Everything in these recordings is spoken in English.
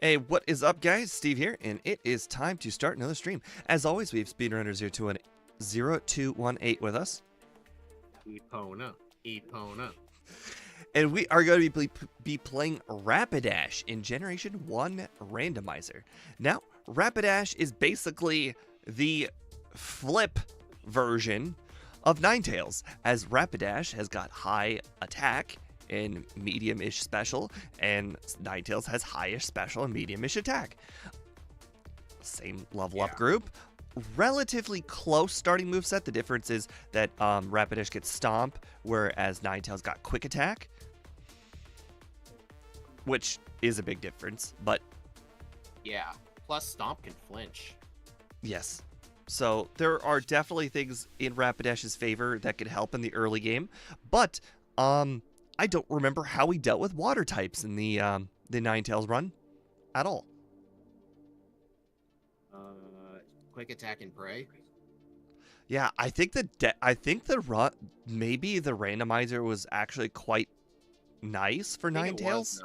Hey, what is up, guys? Steve here, and it is time to start another stream. As always, we have speedrunners 0218 with us. Epona. And we are going to be playing Rapidash in Generation 1 Randomizer. Now, Rapidash is basically the flip version of Ninetales, as Rapidash has got high attack and medium-ish special, and Ninetales has highish special and medium-ish attack. Same level up group. Relatively close starting moveset. The difference is that Rapidash gets Stomp, whereas Ninetales got Quick Attack, which is a big difference, but... Yeah, plus Stomp can flinch. Yes. So there are definitely things in Rapidash's favor that could help in the early game, but I don't remember how he dealt with water types in the Ninetales run at all. Quick Attack and Prey. Yeah, I think maybe the randomizer was actually quite nice for Ninetales.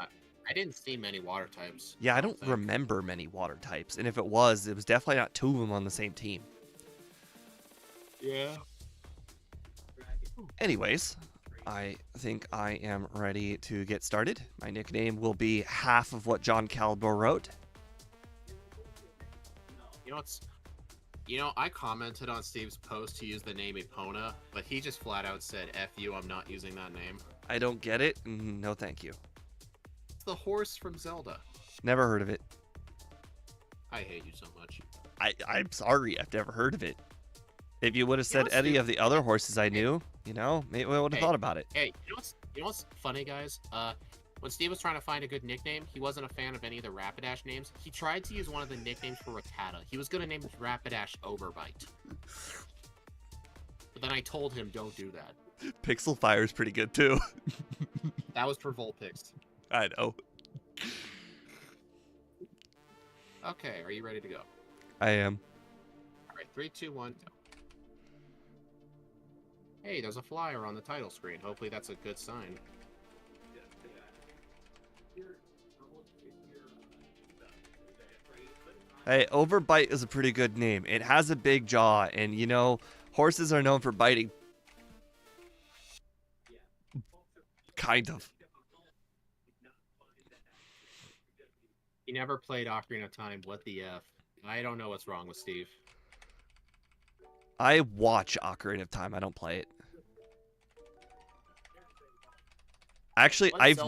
I didn't see many water types. Yeah, I don't remember many water types, and if it was definitely not two of them on the same team. Yeah. Anyways, I think I am ready to get started. My nickname will be half of what John Caldor wrote. You know, I commented on Steve's post to use the name Epona, but he just flat out said, F you, I'm not using that name. I don't get it. No, thank you. It's the horse from Zelda. Never heard of it. I hate you so much. I'm sorry, I've never heard of it. If you would have said any of the other horses I knew, you know, maybe I would have thought about it. Hey, you know what's funny, guys? When Steve was trying to find a good nickname, he wasn't a fan of any of the Rapidash names. He tried to use one of the nicknames for Rattata. He was going to name it Rapidash Overbite. But then I told him, don't do that. Pixel Fire is pretty good, too. That was for Vulpix. I know. Okay, are you ready to go? I am. All right, 3, 2, 1, go. Hey, there's a flyer on the title screen. Hopefully that's a good sign. Hey, Overbite is a pretty good name. It has a big jaw, and you know, horses are known for biting. Kind of. He never played Ocarina of Time. What the F? I don't know what's wrong with Steve. I watch Ocarina of Time. I don't play it. Actually, I've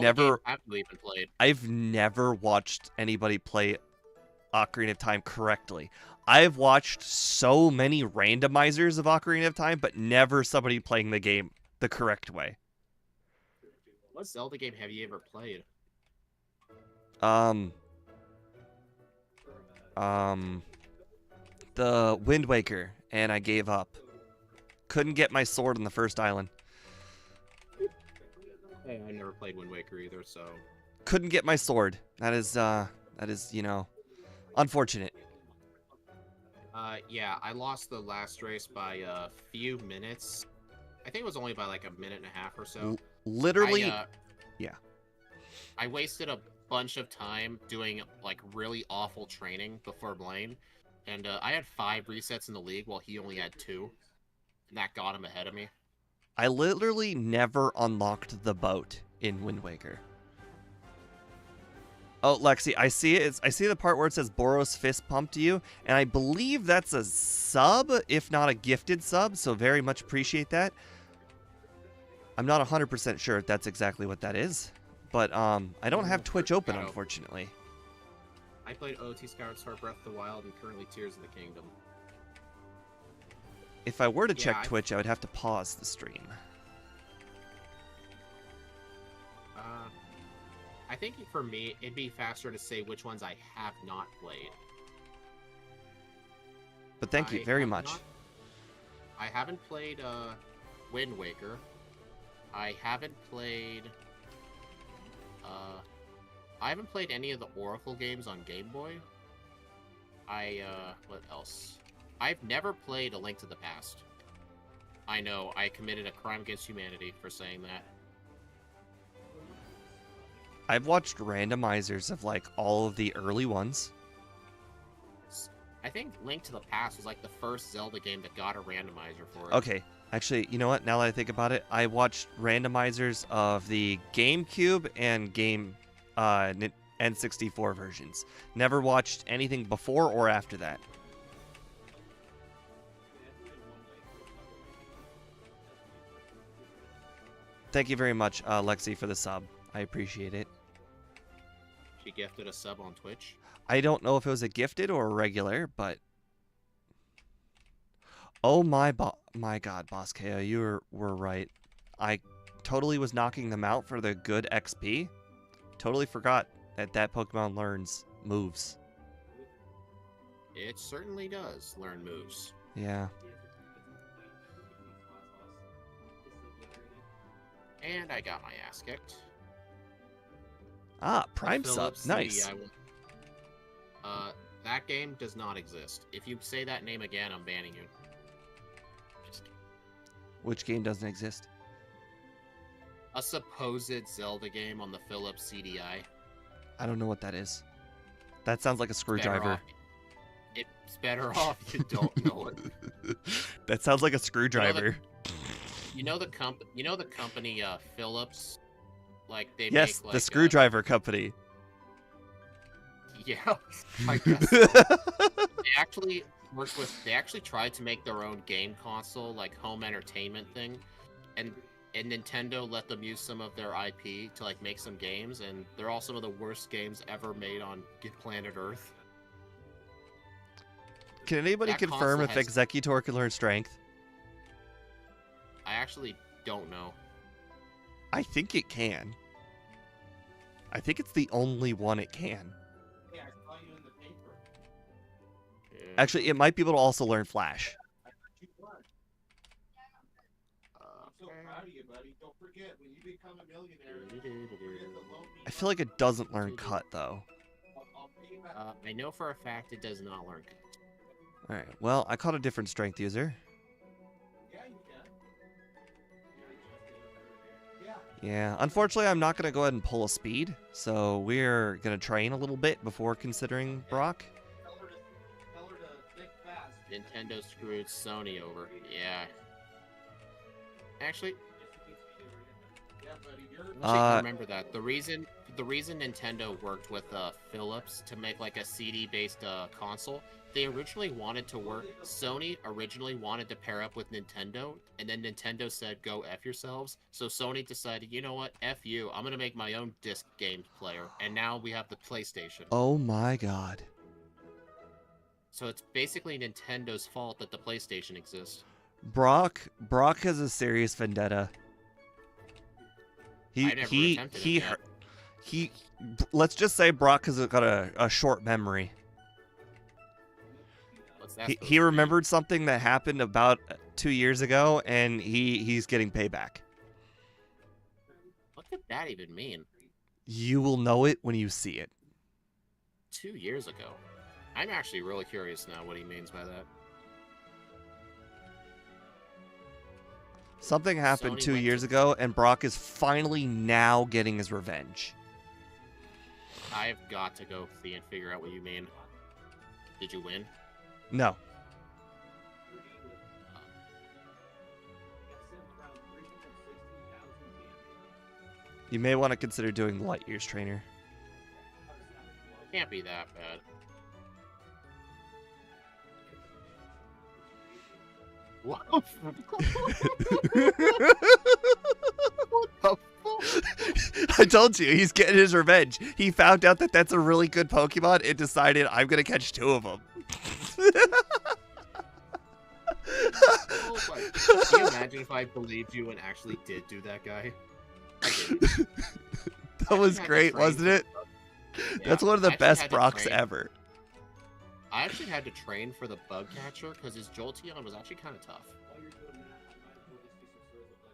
never watched anybody play Ocarina of Time correctly. I've watched so many randomizers of Ocarina of Time, but never somebody playing the game the correct way. What Zelda game have you ever played? The Wind Waker, and I gave up. Couldn't get my sword on the first island. Hey, I never played Wind Waker either, so... Couldn't get my sword. That is, you know, unfortunate. Yeah, I lost the last race by a few minutes. I think it was only by like a minute and a half or so. Literally, yeah. I wasted a bunch of time doing like really awful training before Blaine, and I had 5 resets in the league while he only had 2, and that got him ahead of me. I literally never unlocked the boat in Wind Waker. Oh, Lexi, I see it. I see the part where it says Boros fist pump to you, and I believe that's a sub, if not a gifted sub, so very much appreciate that. I'm not 100% sure if that's exactly what that is, but I don't have Twitch open, unfortunately. I played OT Skyward Sword Breath of the Wild and currently Tears of the Kingdom. If I were to check Twitch, I would have to pause the stream. I think for me, it'd be faster to say which ones I have not played. But thank you very much. I haven't played Wind Waker. I haven't played any of the Oracle games on Game Boy. What else? I've never played A Link to the Past. I know, I committed a crime against humanity for saying that. I've watched randomizers of like all of the early ones. I think Link to the Past was like the first Zelda game that got a randomizer for it. Okay, actually, you know what? Now that I think about it, I watched randomizers of the GameCube and N64 versions. Never watched anything before or after that. Thank you very much, Lexi, for the sub. I appreciate it. She gifted a sub on Twitch. I don't know if it was a gifted or a regular, but... Oh my god, Boss KO, you were right. I totally was knocking them out for the good XP. Totally forgot that Pokemon learns moves. It certainly does learn moves. Yeah. And I got my ass kicked. Ah, Prime sub. Philips Nice. CD, that game does not exist. If you say that name again, I'm banning you. Just kidding. Which game doesn't exist? A supposed Zelda game on the Philips CDI. I don't know what that is. That sounds like a screwdriver. It's better off you don't know it. That sounds like a screwdriver. You know the company Philips, like they Yes, make like the screwdriver company. Yeah, I guess. They actually worked with. They actually tried to make their own game console, like home entertainment thing, and Nintendo let them use some of their IP to like make some games, and they're all some of the worst games ever made on planet Earth. Can anybody That confirm if console has- Executor can learn strength? I actually don't know. I think it can. I think it's the only one it can. Yeah, I saw you in the paper. Yeah. Actually, it might be able to also learn Flash. I thought you won. I'm so proud of you, buddy. Don't forget, when you become a millionaire, forget the loan me I feel like it doesn't learn Cut, though. I'll pay you back. I know for a fact it does not learn. Alright, well, I caught a different strength user. Yeah, you can. Yeah. Yeah, unfortunately, I'm not going to go ahead and pull a speed, so we're going to train a little bit before considering Brock. Tell her to think fast. Nintendo screwed Sony over. Yeah. Actually, Yeah, buddy, you're remember that. The reason Nintendo worked with Philips to make like a CD-based console, they originally wanted to work. Sony originally wanted to pair up with Nintendo, and then Nintendo said, "Go f yourselves." So Sony decided, you know what, f you. I'm gonna make my own disc game player, and now we have the PlayStation. Oh my god. So it's basically Nintendo's fault that the PlayStation exists. Brock has a serious vendetta. I never attempted it yet. Let's just say Brock has got a short memory. What's that He supposed to mean? remembered something that happened about 2 years ago, and he's getting payback. What could that even mean? You will know it when you see it. 2 years ago. I'm actually really curious now what he means by that. Something happened Sony 2 went years to- ago, and Brock is finally now getting his revenge. I've got to go see and figure out what you mean. Did you win? No. You may want to consider doing Light Years Trainer. Can't be that bad. What? What the fuck? I told you, he's getting his revenge. He found out that that's a really good Pokemon and decided, I'm going to catch 2 of them. Oh my. Can you imagine if I believed you and actually did do that guy? I didn't. That was I actually had to great, train wasn't for it? the bug- That's Yeah, one of the I actually best had to Brocks train- ever. I actually had to train for the bug catcher because his Jolteon was actually kind of tough.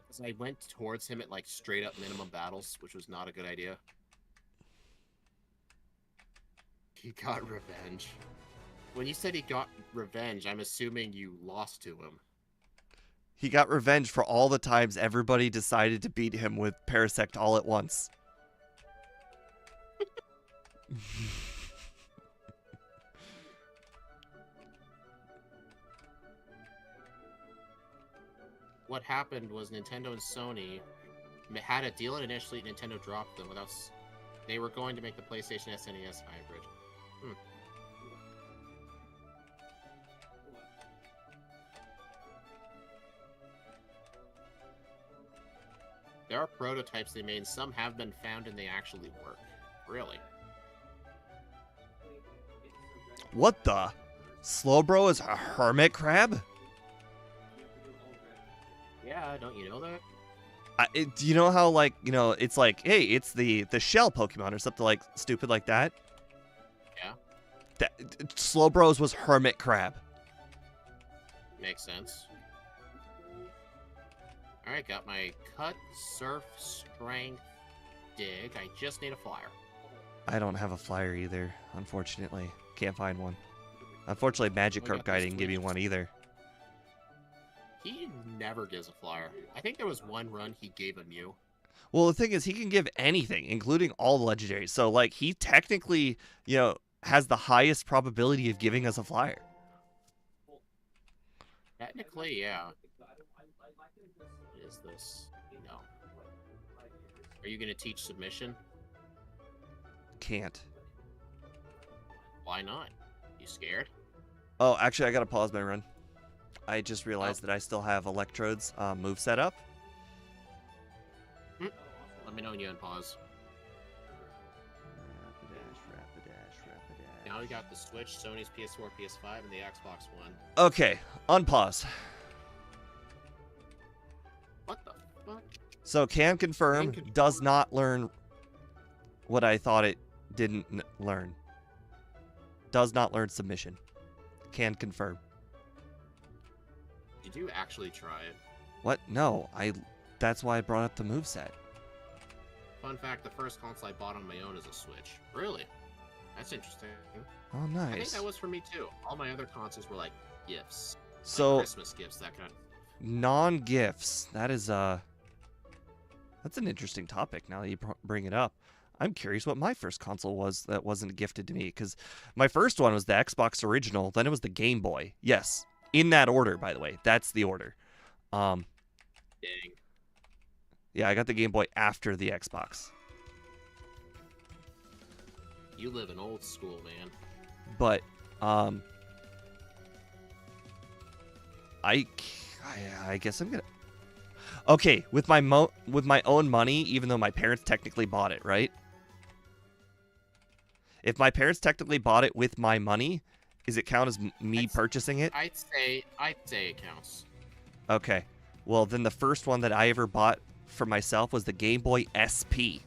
Because I went towards him at like straight up minimum battles, which was not a good idea. He got revenge. When you said he got revenge, I'm assuming you lost to him. He got revenge for all the times everybody decided to beat him with Parasect all at once. What happened was Nintendo and Sony had a deal, and initially Nintendo dropped them without. They were going to make the PlayStation SNES hybrid. There are prototypes they made, and some have been found and they actually work. Really? What the? Slowbro is a hermit crab? Yeah, don't you know that? Do you know how, like, it's like, hey, it's the shell Pokemon or something like stupid like that? Yeah. Slowbros was hermit crab. Makes sense. Alright, got my cut, surf, strength, dig. I just need a flyer. I don't have a flyer either, unfortunately. Can't find one. Unfortunately, Magikarp guy didn't give me one either. He never gives a flyer. I think there was one run he gave a Mew. Well, the thing is, he can give anything, including all the legendaries. So, like, he technically, has the highest probability of giving us a flyer. Technically, yeah. What is this? No. Are you going to teach submission? Can't. Why not? You scared? Oh, actually, I gotta pause my run. I just realized that I still have Electrode's move set up. Let me know when you unpause. Now we got the Switch, Sony's PS4, PS5, and the Xbox One. Okay, unpause. What the fuck? So, can confirm, does not learn what I thought it didn't learn. Does not learn submission. Can confirm. Did you actually try it? What? No, that's why I brought up the moveset. Fun fact, the first console I bought on my own is a Switch. Really? That's interesting. Oh, nice. I think that was for me too. All my other consoles were like gifts. So, like Christmas gifts, that kind of. Non-gifts. That is, that's an interesting topic now that you bring it up. I'm curious what my first console was that wasn't gifted to me, because my first one was the Xbox original, then it was the Game Boy. Yes, in that order, by the way. That's the order. Dang. Yeah, I got the Game Boy after the Xbox. You live in old school, man. But, I guess I'm gonna... Okay, with my own money, even though my parents technically bought it, right? If my parents technically bought it with my money, does it count as me purchasing it? I'd say it counts. Okay. Well, then the first one that I ever bought for myself was the Game Boy SP.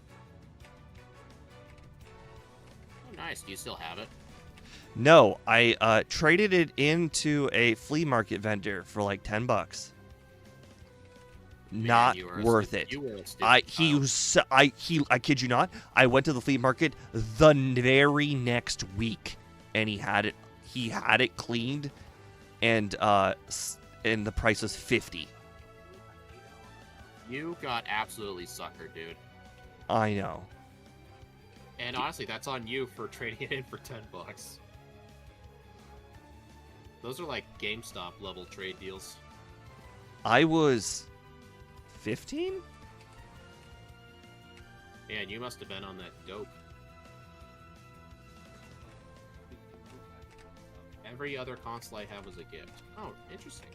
Oh, nice. Do you still have it? No, I traded it into a flea market vendor for like $10. Man, not worth it. I kid you not. I went to the flea market the very next week, and he had it cleaned, and the price was $50. You got absolutely suckered, dude. I know. And honestly, that's on you for trading it in for $10. Those are like GameStop level trade deals. I was 15? Man, you must have been on that dope. Every other console I have was a gift. Oh, interesting.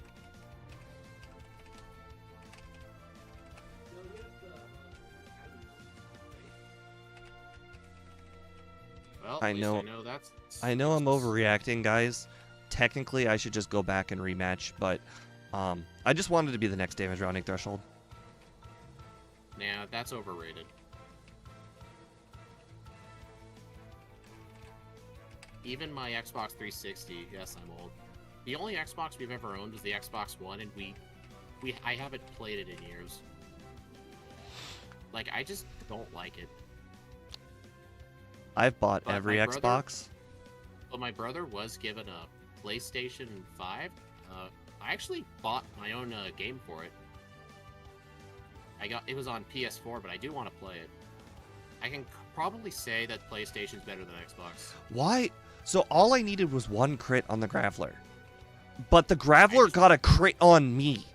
Well, I know I'm overreacting, guys. Technically, I should just go back and rematch, but I just wanted to be the next damage rounding threshold. Nah, that's overrated. Even my Xbox 360, yes, I'm old. The only Xbox we've ever owned was the Xbox One, and I haven't played it in years. Like, I just don't like it. I've bought every Xbox. But my brother was given a PlayStation 5. I actually bought my own game for it. It was on PS4, but I do want to play it. I can probably say that PlayStation's better than Xbox. Why? So all I needed was one crit on the Graveler. But the Graveler got a crit on me.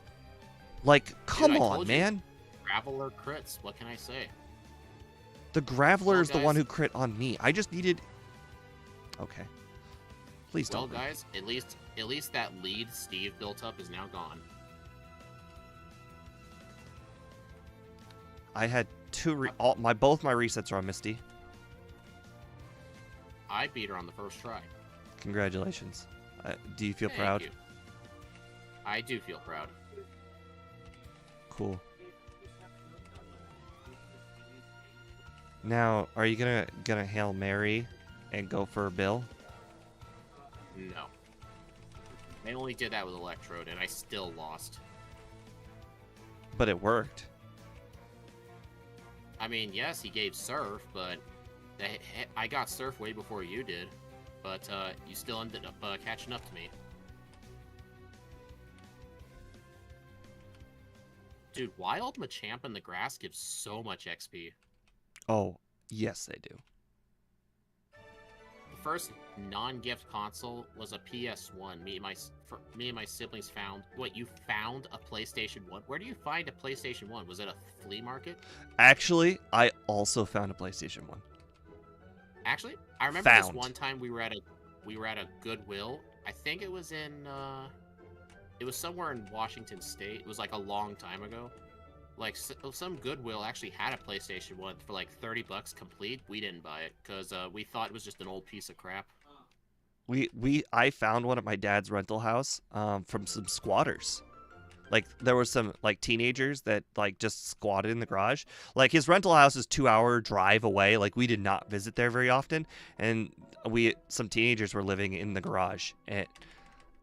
Like, come Dude, I on, told you. man. Graveler crits. What can I say? The Graveler is the guys. one who crit on me. I just needed... Okay. Please Well, don't. guys, at least that lead Steve built up is now gone. I had both my resets are on Misty. I beat her on the first try. Congratulations. Do you feel Thank proud? you. I do feel proud. Cool. Now, are you gonna Hail Mary and go for Bill? No. I only did that with Electrode, and I still lost. But it worked. I mean, yes, he gave Surf, but I got Surf way before you did. But you still ended up catching up to me. Dude, Wild Machamp in the grass gives so much XP. Oh, yes, they do. The first non-gift console was a PS1. Me and my siblings found... What, you found a PlayStation 1? Where do you find a PlayStation 1? Was it a flea market? Actually, I also found a PlayStation 1. Actually, I remember this one time we were at a Goodwill. I think it was in it was somewhere in Washington State. It was like a long time ago. Like some Goodwill actually had a PlayStation 1 for like $30 complete. We didn't buy it because we thought it was just an old piece of crap. I found one at my dad's rental house from some squatters. Like there were some like teenagers that like just squatted in the garage. Like his rental house is 2-hour drive away. Like we did not visit there very often, and some teenagers were living in the garage,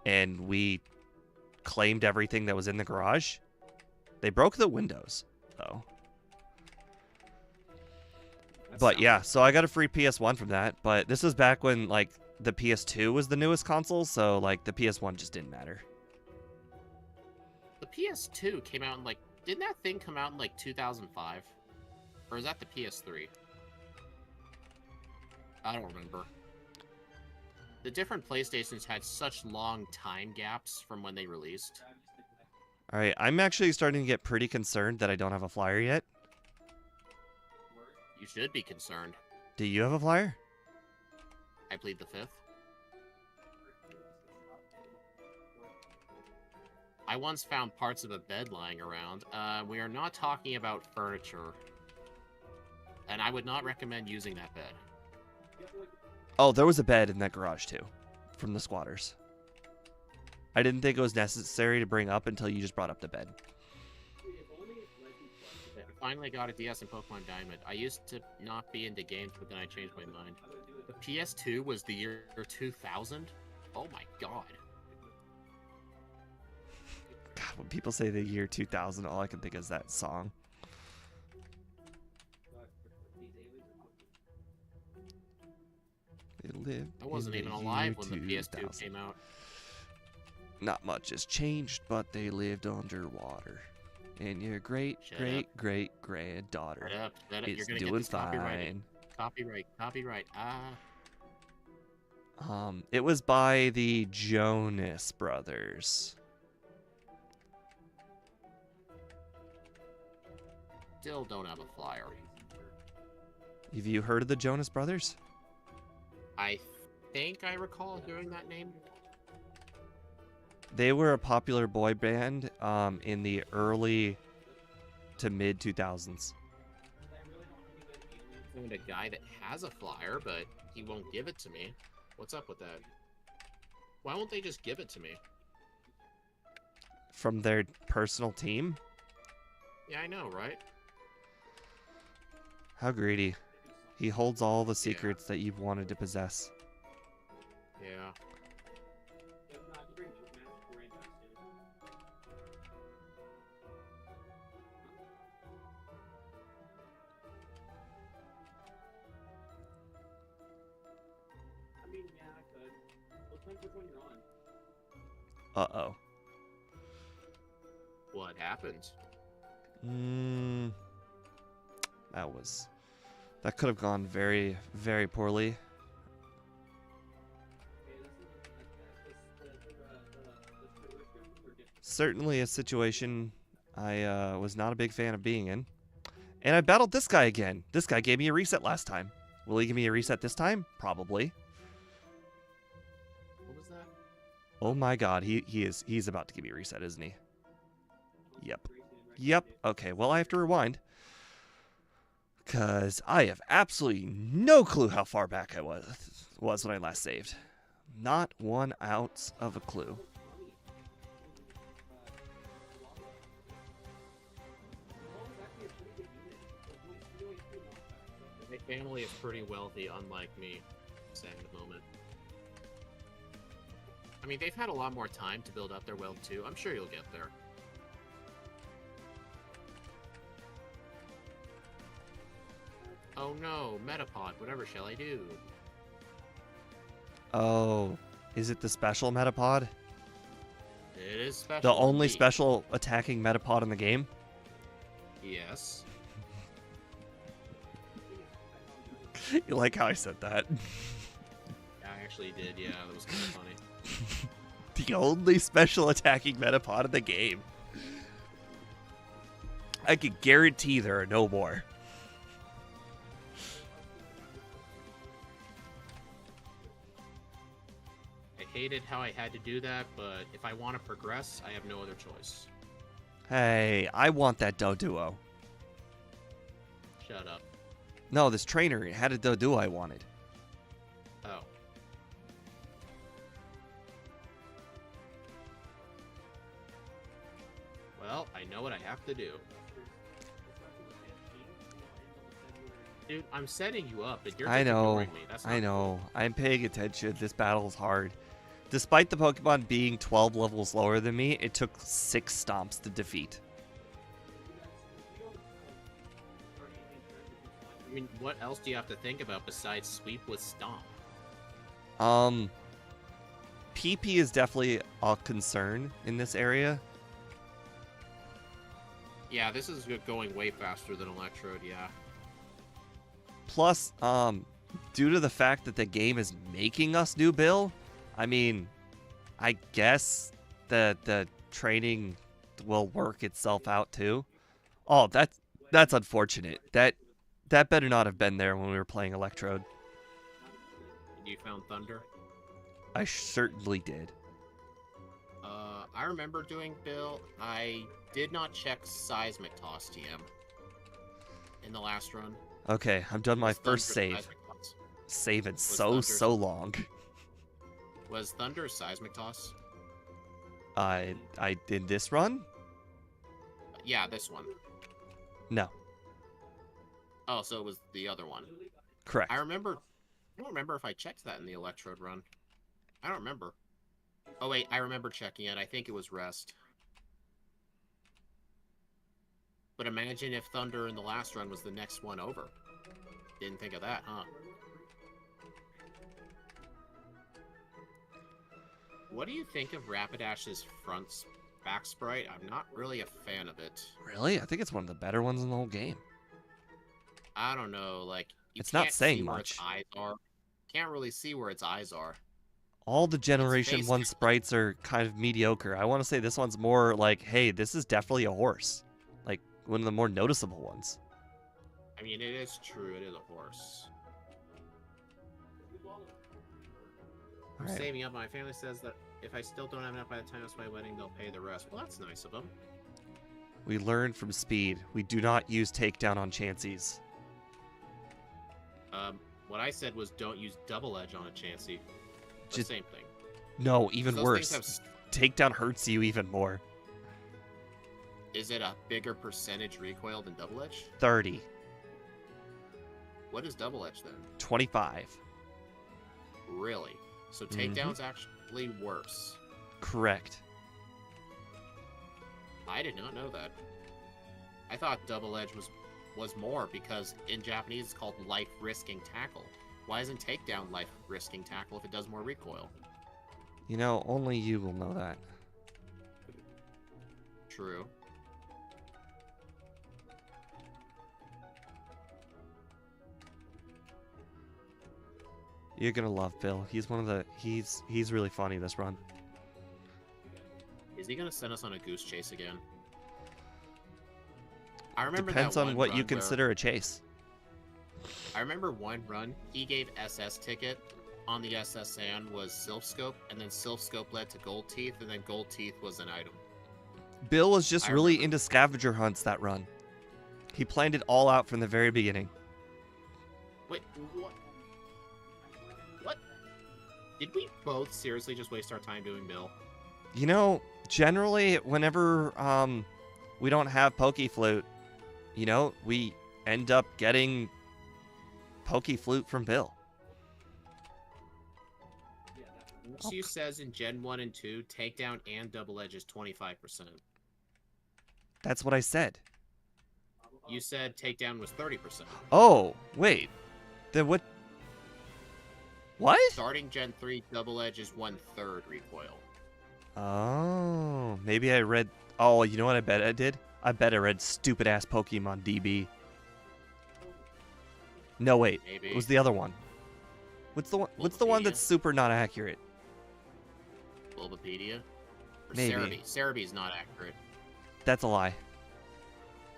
and we claimed everything that was in the garage. They broke the windows though. But yeah, so I got a free PS1 from that. But this was back when like the PS2 was the newest console, so like the PS1 just didn't matter. The PS2 came out in like... Didn't that thing come out in like 2005? Or is that the PS3? I don't remember. The different PlayStations had such long time gaps from when they released. Alright, I'm actually starting to get pretty concerned that I don't have a flyer yet. You should be concerned. Do you have a flyer? I plead the fifth. I once found parts of a bed lying around. We are not talking about furniture. And I would not recommend using that bed. Oh, there was a bed in that garage too, from the squatters. I didn't think it was necessary to bring up until you just brought up the bed. I finally got a DS in Pokemon Diamond. I used to not be into games, but then I changed my mind. The PS2 was the year 2000? Oh my god. God, when people say the year 2000, all I can think is that song. They lived I wasn't even alive when the PS2 came out. Not much has changed, but they lived underwater. And your great granddaughter is You're gonna doing get this fine. Copyright. It was by the Jonas Brothers. Still don't have a flyer. Have you heard of the Jonas Brothers? I think I recall hearing that name. They were a popular boy band in the early to mid 2000s. I found a guy that has a flyer, but he won't give it to me. What's up with that? Why won't they just give it to me? From their personal team? Yeah, I know, right? How greedy. He holds all the secrets that you've wanted to possess. Yeah. Uh-oh. What happened? That could have gone very, very poorly. Certainly a situation I was not a big fan of being in. And I battled this guy again. This guy gave me a reset last time. Will he give me a reset this time? Probably. What was that? Oh my god, he's about to give me a reset, isn't he? Yep. Yep. Okay, well I have to rewind. Because I have absolutely no clue how far back I was when I last saved. Not 1 ounce of a clue. My family is pretty wealthy, unlike me, saying the moment. I mean, they've had a lot more time to build up their wealth too. I'm sure you'll get there. Oh no, Metapod, whatever shall I do? Oh, is it the special Metapod? It is special. The only indeed. special attacking Metapod in the game? Yes. You like how I said that? I actually did, yeah, that was kind of funny. The only special attacking Metapod in the game. I can guarantee there are no more. I hated how I had to do that, but if I want to progress, I have no other choice. Hey, I want that Doduo. Shut up. No, this trainer had a Doduo I wanted. Oh. Well, I know what I have to do. Dude, I'm setting you up, and you're I just know. ignoring me. That's not I know. cool. I'm paying attention. This battle's hard. Despite the Pokemon being 12 levels lower than me, it took 6 stomps to defeat. I mean, what else do you have to think about besides sweep with stomp? PP is definitely a concern in this area. Yeah, this is going way faster than Electrode, yeah. Plus, due to the fact that the game is making us do Bill, I mean, I guess the training will work itself out too. Oh, that's unfortunate. That better not have been there when we were playing Electrode. You found Thunder? I certainly did. I remember doing Bill. I did not check Seismic Toss TM in the last run. Okay, I've done my Was first Thunder save. Seismic Toss? Saving Thunder- so long. Was Thunder Seismic Toss? I did this run? Yeah, this one. No, Oh, so it was the other one. correct. I don't remember if I checked that in the Electrode run. I don't remember. Oh wait, I remember checking it. I think it was Rest. But imagine if Thunder in the last run was the next one over. Didn't think of that, huh? What do you think of Rapidash's back sprite? I'm not really a fan of it. Really? I think it's one of the better ones in the whole game. I don't know, like you It's not can't saying see where much. its eyes are. Can't really see where its eyes are. All the Generation 1 basically- sprites are kind of mediocre. I want to say this one's more like, hey, this is definitely a horse. Like, one of the more noticeable ones. I mean, it is true. It is a horse. I'm Alright. saving up. My family says that if I still don't have enough by the time it's my wedding, they'll pay the rest. Well, that's nice of them. We learn from speed. We do not use takedown on Chanseys. What I said was don't use double edge on a Chansey. The Just- same thing. No, even Those worse. things have Takedown hurts you even more. Is it a bigger percentage recoil than double edge? 30, What is double edge then? 25. Really? So Mhm. takedown's actually worse. Correct. I did not know that. I thought double edge was more because in Japanese it's called life risking tackle. Why isn't takedown life risking tackle if it does more recoil? You know, only you will know that. True. You're gonna love Bill. He's one of the he's really funny this run. Is he gonna send us on a goose chase again? I remember Depends that on one what run you where- consider a chase. I remember one run, he gave SS ticket. On the SS sand was Sylph Scope, and then Sylph Scope led to Gold Teeth, and then Gold Teeth was an item. Bill was just I really remember. into scavenger hunts that run. He planned it all out from the very beginning. Wait, what? What? Did we both seriously just waste our time doing Bill? You know, generally, whenever we don't have Pokeflute, you know, we end up getting Pokeflute from Bill. She says in Gen 1 and 2, takedown and double edge is 25%. That's what I said. You said takedown was 30%. Oh, wait. Then what? What? Starting Gen 3, double edge is 1/3 recoil. Oh, maybe I read. Oh, you know what I bet I did? I bet I read stupid ass Pokemon DB. No, wait. Maybe. It was the other one. What's the one? What's the one Bulbapedia? that's super not accurate? Bulbapedia? Or Maybe. Cerebi. Cerebi is not accurate. That's a lie.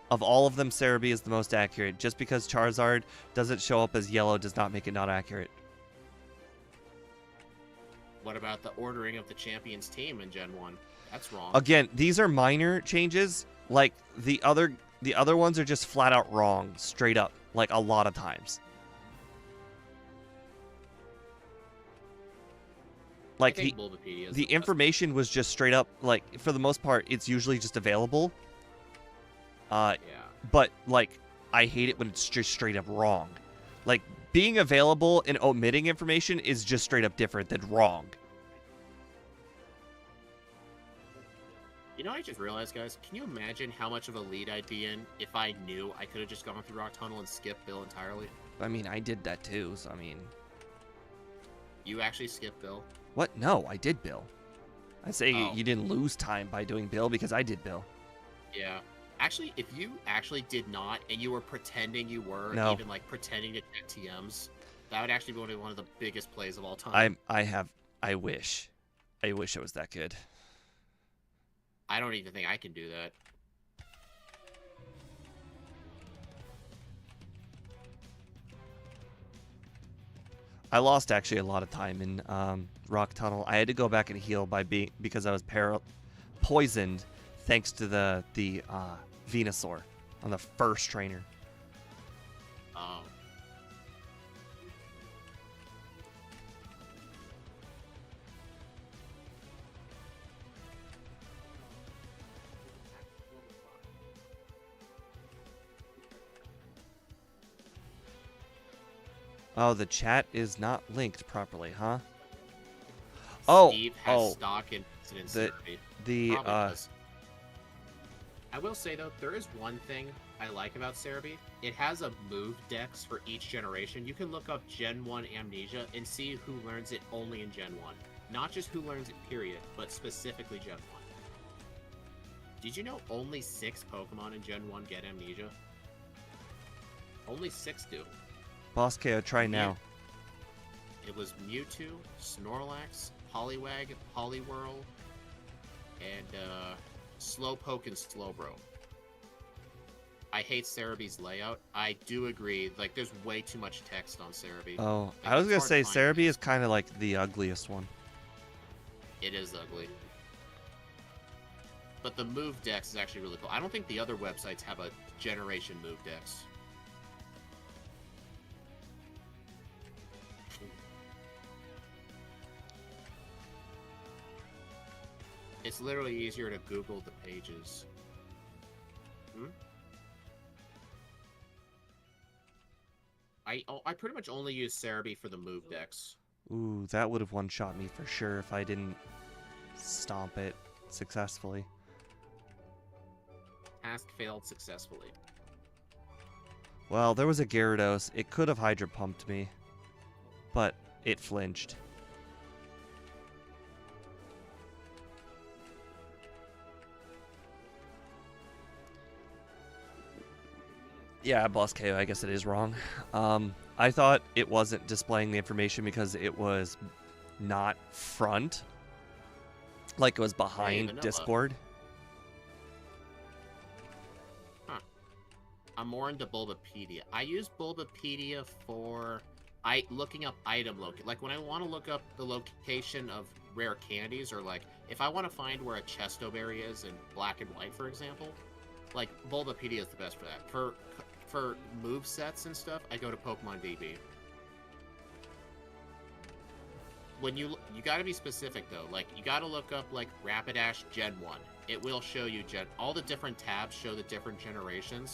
Of all of them, Cerebi is the most accurate. Just because Charizard doesn't show up as yellow does not make it not accurate. What about the ordering of the champions team in Gen 1? That's wrong. Again, these are minor changes. Like the other ones are just flat out wrong, straight up, like a lot of times. Like I think Bulbapedia is the best. information was just straight up, like, for the most part, it's usually just available. Yeah. But, like, I hate it when it's just straight up wrong. Like, being available and omitting information is just straight up different than wrong. You know, I just realized, guys, can you imagine how much of a lead I'd be in if I knew I could have just gone through Rock Tunnel and skipped Bill entirely? I mean, I did that too, so I mean... You actually skipped Bill? What? No, I did Bill. I say Oh. you didn't lose time by doing Bill because I did Bill. Yeah. Actually, if you actually did not, and you were pretending you were, No. even like pretending to check TMs, that would actually be one of the biggest plays of all time. I wish. I wish it was that good. I don't even think I can do that. I lost actually a lot of time in Rock Tunnel. I had to go back and heal because I was poisoned thanks to the Venusaur on the first trainer. Um, Oh, the chat is not linked properly, huh? Oh, Steve has stock in Incident Serenity. the Probably does. I will say though, there is one thing I like about Cerebi. It has a move dex for each generation. You can look up Gen 1 Amnesia and see who learns it only in Gen 1. Not just who learns it, period, but specifically Gen 1. Did you know only 6 Pokemon in Gen 1 get Amnesia? Only 6 do. Boss KO, try now. It was Mewtwo, Snorlax, Poliwag, Poliwhirl, and Slowpoke and Slowbro. I hate Cerebi's layout. I do agree. Like, there's way too much text on Cerebi. Oh, Like, I was it's gonna hard say to find Cerebi things. is kind of like the ugliest one. It is ugly. But the move dex is actually really cool. I don't think the other websites have a generation move dex. It's literally easier to Google the pages. I pretty much only use Cerebi for the move dex. Ooh, that would have one-shot me for sure if I didn't stomp it successfully. Task failed successfully. Well, there was a Gyarados. It could have Hydro Pumped me, but it flinched. Yeah, Boss KO, I guess it is wrong. I thought it wasn't displaying the information because it was not front. Like it was behind vanilla. Discord. Huh. I'm more into Bulbapedia. I use Bulbapedia for looking up item like when I want to look up the location of rare candies, or like if I want to find where a Chesto-berry is in Black and White, for example. Like Bulbapedia is the best for that. For move sets and stuff, I go to Pokemon DB. When you got to be specific though. Like you got to look up like Rapidash Gen 1. It will show you all the different tabs show the different generations.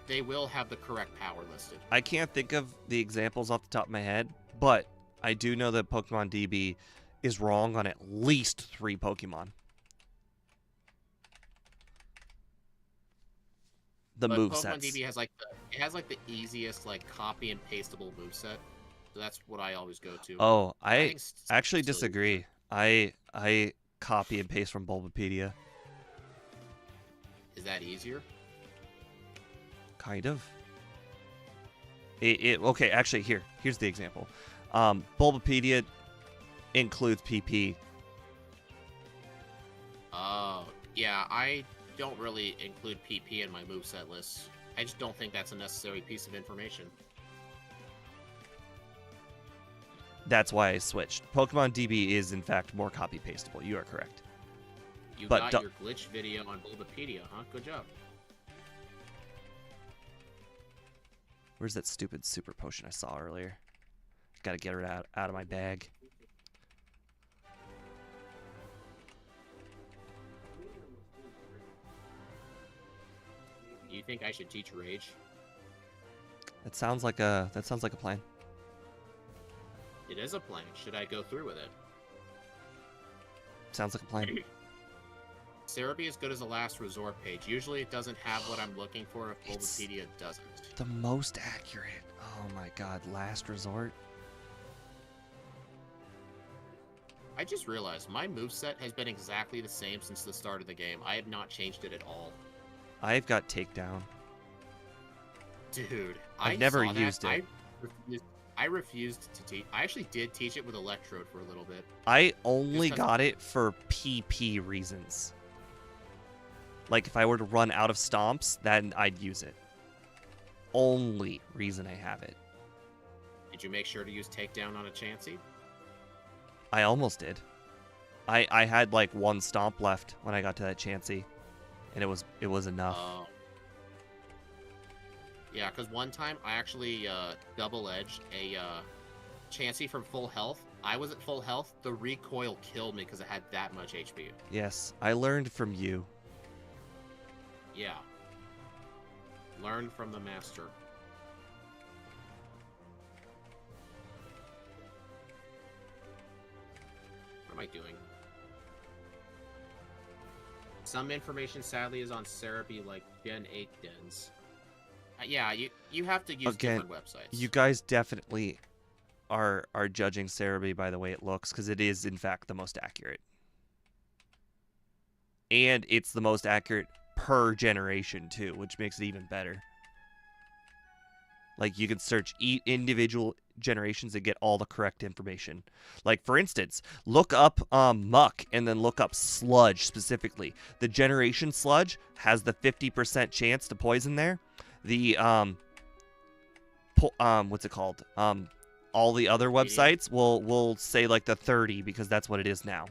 They will have the correct power listed. I can't think of the examples off the top of my head, but I do know that Pokemon DB is wrong on at least 3 Pokemon. But Movesets. Pokemon DB has like the easiest like copy and pastable moveset. So that's what I always go to. Oh, I think actually still disagree. I copy and paste from Bulbapedia. Is that easier? Kind of. Okay, actually here's the example. Bulbapedia includes PP. Oh, yeah, I don't really include PP in my moveset list. I just don't think that's a necessary piece of information. That's why I switched. Pokemon DB is in fact more copy pastable. You are correct. You But got your glitch video on Bulbapedia, huh? Good job. Where's that stupid super potion I saw earlier? Gotta get her out of my bag. You think I should teach Rage? That sounds like a plan. It is a plan. Should I go through with it? Sounds like a plan. Cerebi is good as a last resort page. Usually it doesn't have what I'm looking for if Bulbapedia doesn't. The most accurate. Oh my god, last resort. I just realized my moveset has been exactly the same since the start of the game. I have not changed it at all. I've got takedown. Dude, I've never used it. I refused to teach. I actually did teach it with Electrode for a little bit. I only got it for PP reasons. Like if I were to run out of stomps, then I'd use it. Only reason I have it. Did you make sure to use Takedown on a Chansey? I almost did. I had like 1 stomp left when I got to that Chansey, and it was enough. Yeah, because one time I actually double-edged a Chansey from full health. I was at full health. The recoil killed me because I had that much HP. Yes, I learned from you. Yeah. Learn from the master. What am I doing? Some information, sadly, is on Cerebi, like Gen 8 dens. Yeah, you have to use different websites. You guys definitely are judging Cerebi by the way it looks, because it is, in fact, the most accurate. And it's the most accurate per generation, too, which makes it even better. Like, you can search individual generations and get all the correct information. Like, for instance, look up Muck and then look up Sludge specifically. The generation Sludge has the 50% chance to poison there. The, what's it called? All the other websites will say, like, the 30 because that's what it is now.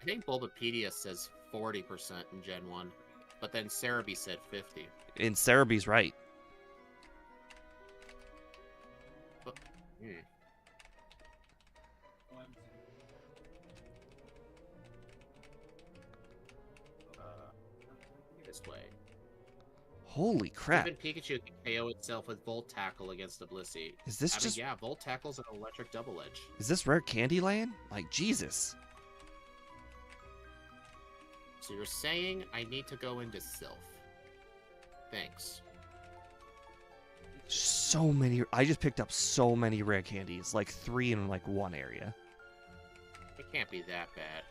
I think Bulbapedia says 40% in Gen 1, but then Cerebi said 50. And Cerebi's right. This way. Holy crap. Even Pikachu can KO itself with Volt Tackle against a Blissey. Is this just... yeah, Volt Tackle's an electric double edge. Is this Rare Candyland? Like, Jesus. So you're saying I need to go into Sylph. Thanks. So many... I just picked up so many rare candies. Like, 3 in, like, 1 area. It can't be that bad.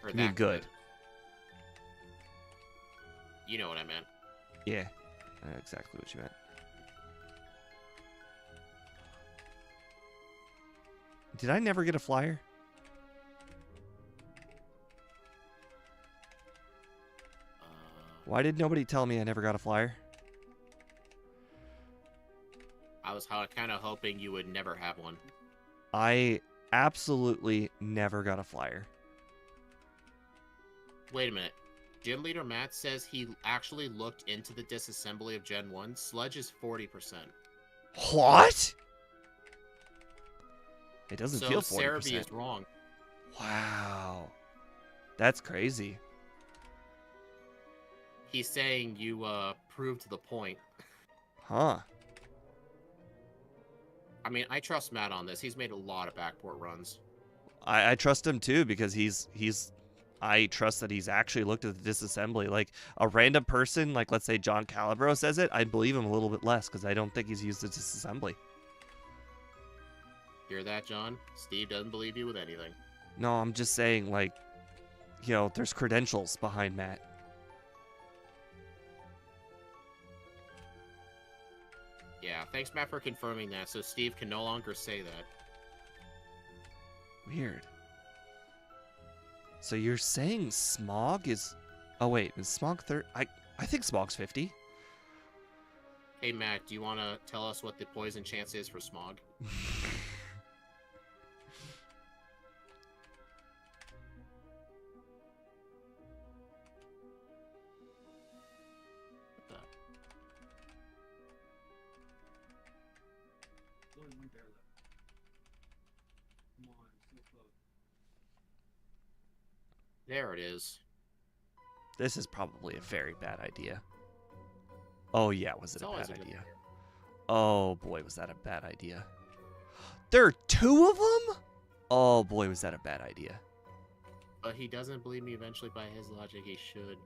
Or I mean, that good. You know what I meant. Yeah. I know exactly what you meant. Did I never get a flyer? Why did nobody tell me I never got a flyer? I was kind of hoping you would never have one. I absolutely never got a flyer. Wait a minute. Gym Leader Matt says he actually looked into the disassembly of Gen 1. Sludge is 40%. What? It doesn't feel 40%. So Cerebi is wrong. Wow. That's crazy. He's saying you proved the point. Huh. I mean, I trust Matt on this. He's made a lot of backport runs. I trust him too because I trust that he's actually looked at the disassembly. Like a random person, like let's say John Calibro says it, I'd believe him a little bit less because I don't think he's used the disassembly. Hear that, John? Steve doesn't believe you with anything. No, I'm just saying, like, you know, there's credentials behind Matt. Yeah, thanks, Matt, for confirming that, so Steve can no longer say that. Weird. So you're saying Smog is... Oh, wait, is Smog third? I think Smog's 50. Hey, Matt, do you want to tell us what the poison chance is for Smog? There it is. This is probably a very bad idea. Oh, yeah, was it It's a always bad a good idea? idea. Oh, boy, was that a bad idea. There are 2 of them? Oh, boy, was that a bad idea. But he doesn't believe me eventually by his logic, he should.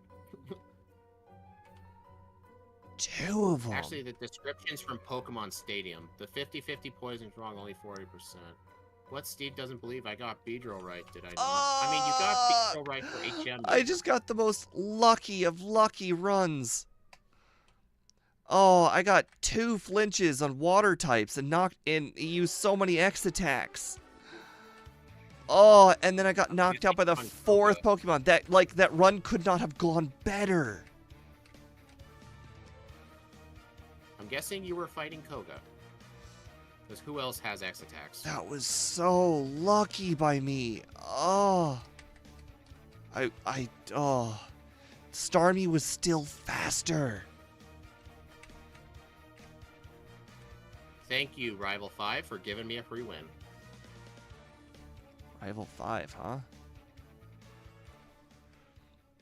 2 of them. Actually, the description's from Pokemon Stadium. The 50-50 poison's wrong, only 40%. What Steve doesn't believe? I got Beedrill right, did I not? I mean, you got Beedrill right for HM. I just got the most lucky of lucky runs. Oh, I got 2 flinches on water types and knocked in. He used so many X attacks. Oh, and then I got knocked out by the 4th Pokemon. That run could not have gone better. I'm guessing you were fighting Koga. Because who else has X attacks? That was so lucky by me. Oh. Starmie was still faster. Thank you, Rival 5, for giving me a free win. Rival 5, huh?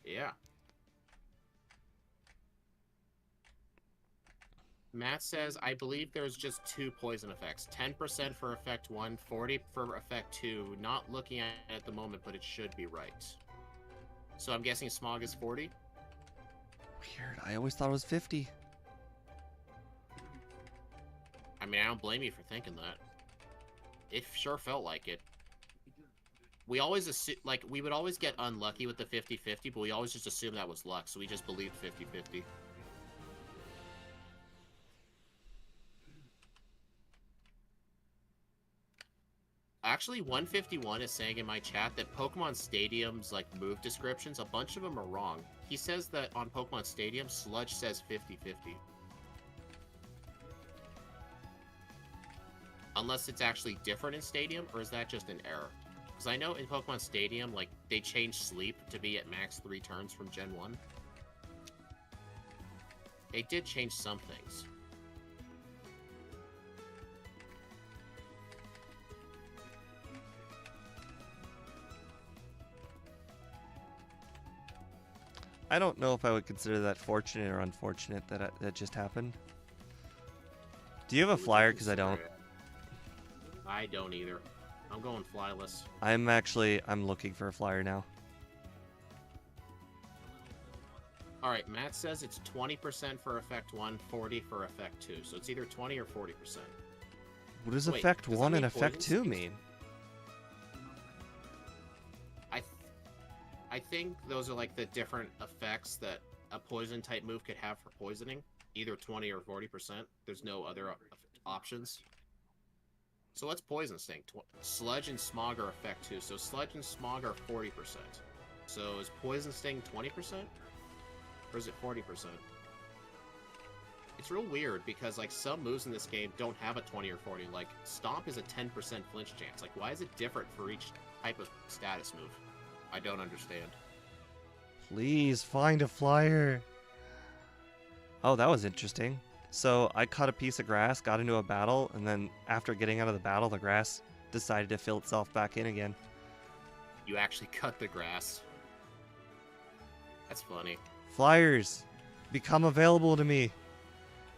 Yeah. Matt says, I believe there's just 2 poison effects. 10% for effect 1, 40 for effect 2. Not looking at it at the moment, but it should be right. So I'm guessing Smog is 40? Weird. I always thought it was 50. I mean, I don't blame you for thinking that. It sure felt like it. We always assume, like, we would always get unlucky with the 50-50, but we always just assume that was luck, so we just believed 50-50. Actually, 151 is saying in my chat that Pokemon Stadium's, like, move descriptions, a bunch of them are wrong. He says that on Pokemon Stadium, Sludge says 50-50. Unless it's actually different in Stadium, or is that just an error? Because I know in Pokemon Stadium, like, they changed Sleep to be at max 3 turns from Gen 1. They did change some things. I don't know if I would consider that fortunate or unfortunate that that just happened. Do you have a flyer? Because I don't. I don't either. I'm going flyless. I'm looking for a flyer now. Alright, Matt says it's 20% for effect 1, 40 for effect 2. So it's either 20 or 40%. What does Wait, effect does that 1 and mean effect poison 2 speeds? mean? I think those are like the different effects that a poison type move could have for poisoning. Either 20 or 40%. There's no other options. So what's Poison Sting? Sludge and Smog are effect 2. So Sludge and Smog are 40%. So is Poison Sting 20%? Or is it 40%? It's real weird because like some moves in this game don't have a 20 or 40. Like Stomp is a 10% flinch chance. Like why is it different for each type of status move? I don't understand. Please find a flyer. Oh, that was interesting. So I cut a piece of grass, got into a battle, and then after getting out of the battle, the grass decided to fill itself back in again. You actually cut the grass. That's funny. Flyers, become available to me.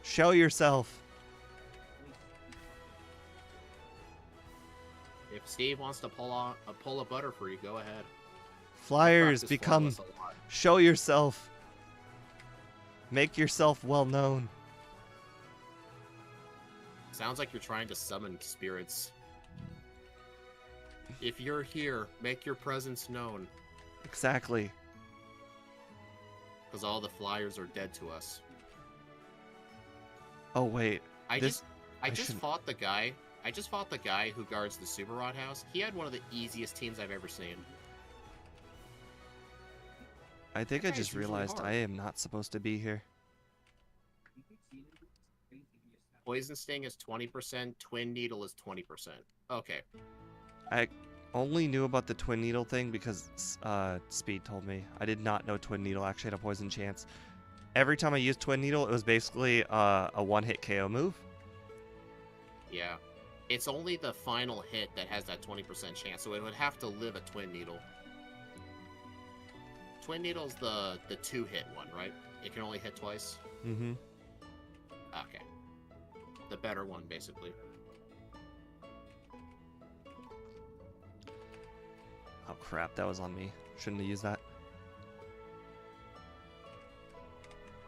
Show yourself. If Steve wants to pull a Butterfree, go ahead. Flyers, Practice become. Flawless a lot. Show yourself. Make yourself well known. Sounds like you're trying to summon spirits. If you're here, make your presence known. Exactly. Because all the flyers are dead to us. Oh wait. I this- just shouldn't- fought the guy. I just fought the guy who guards the Super Rod house. He had one of the easiest teams I've ever seen. I think I That guy's just usually realized hard. I am not supposed to be here. Poison Sting is 20%. Twin Needle is 20%. Okay. I only knew about the Twin Needle thing because Speed told me. I did not know Twin Needle actually had a poison chance. Every time I used Twin Needle, it was basically a one-hit KO move. Yeah. It's only the final hit that has that 20% chance, so it would have to live a Twin Needle. Twin Needle's the two-hit one, right? It can only hit twice? Mm-hmm. Okay. The better one, basically. Oh crap, that was on me. Shouldn't have used that.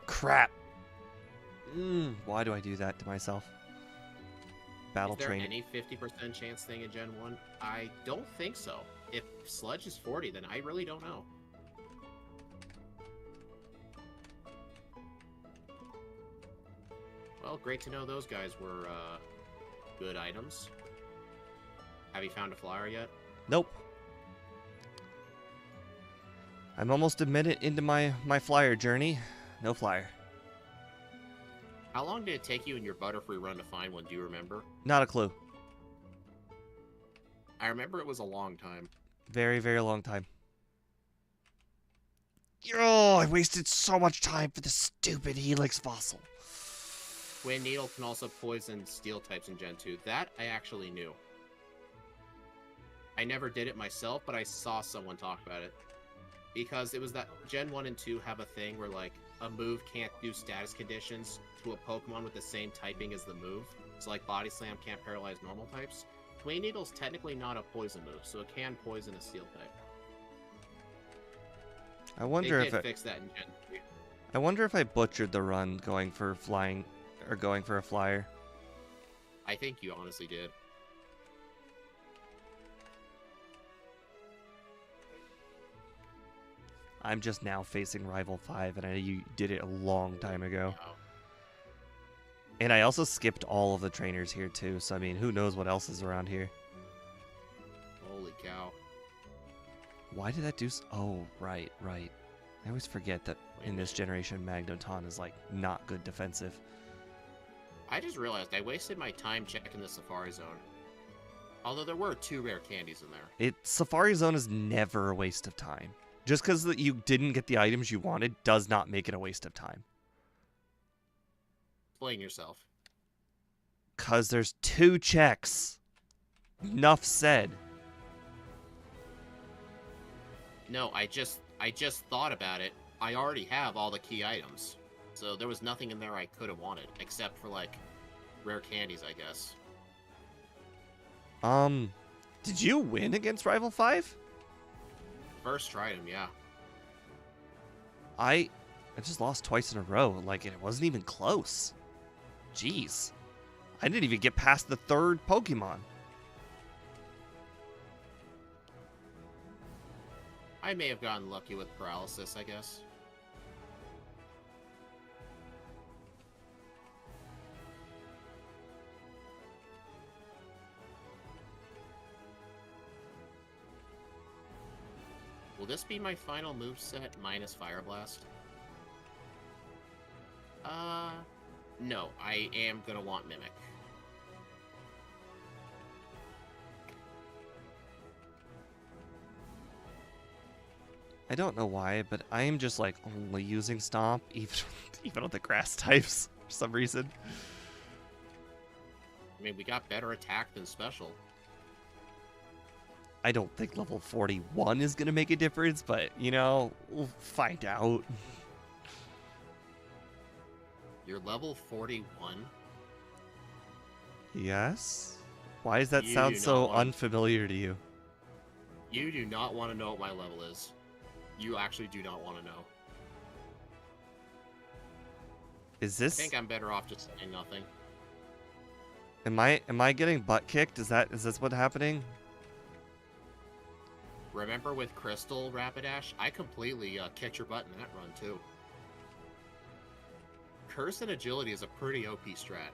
Crap! Why do I do that to myself? Battle Is there train. any 50% chance thing in Gen 1? I don't think so. If Sludge is 40, then I really don't know. Well, great to know those guys were good items. Have you found a flyer yet? Nope. I'm almost a minute into my flyer journey. No flyer. How long did it take you in your Butterfree run to find one? Do you remember? Not a clue. I remember it was a long time. Very, very long time. Oh, I wasted so much time for the stupid Helix fossil. Twin Needle can also poison steel types in Gen 2. That I actually knew. I never did it myself, but I saw someone talk about it. Because it was that Gen 1 and 2 have a thing where, like, a move can't do status conditions to a Pokemon with the same typing as the move. So, like, Body Slam can't paralyze normal types. Twin Needle's technically not a poison move, so it can poison a steel type. I wonder They if did fix that in Gen 3. I wonder if I butchered the run going for flying or going for a flyer. I think you honestly did. I'm just now facing Rival 5, and you did it a long time ago. No. And I also skipped all of the trainers here too, so I mean, who knows what else is around here. Holy cow. Why did that do oh, right. I always forget that in this generation, Magneton is, like, not good defensive. I just realized I wasted my time checking the Safari Zone. Although there were 2 rare candies in there. Safari Zone is never a waste of time. Just because you didn't get the items you wanted does not make it a waste of time. Explain yourself. Because there's 2 checks. Enough said. No, I just thought about it. I already have all the key items. So there was nothing in there I could have wanted, except for, like, rare candies, I guess. Did you win against Rival 5? First tried him, yeah. I just lost twice in a row. Like, it wasn't even close. Jeez. I didn't even get past the 3rd Pokemon. I may have gotten lucky with paralysis, I guess. this be my final moveset minus Fire Blast? No, I am gonna want Mimic. I don't know why, but I am just like only using Stomp, even on the grass types for some reason. I mean, we got better attack than special. I don't think level 41 is gonna make a difference, but you know, we'll find out. You're level 41? Yes? Why does that You sound do so not want- unfamiliar to you? You do not want to know what my level is. You actually do not want to know. Is I this? think I'm better off just saying nothing. Am I getting butt kicked? Is this what's happening? Remember with Crystal Rapidash? I completely kicked your butt in that run, too. Curse and Agility is a pretty OP strat.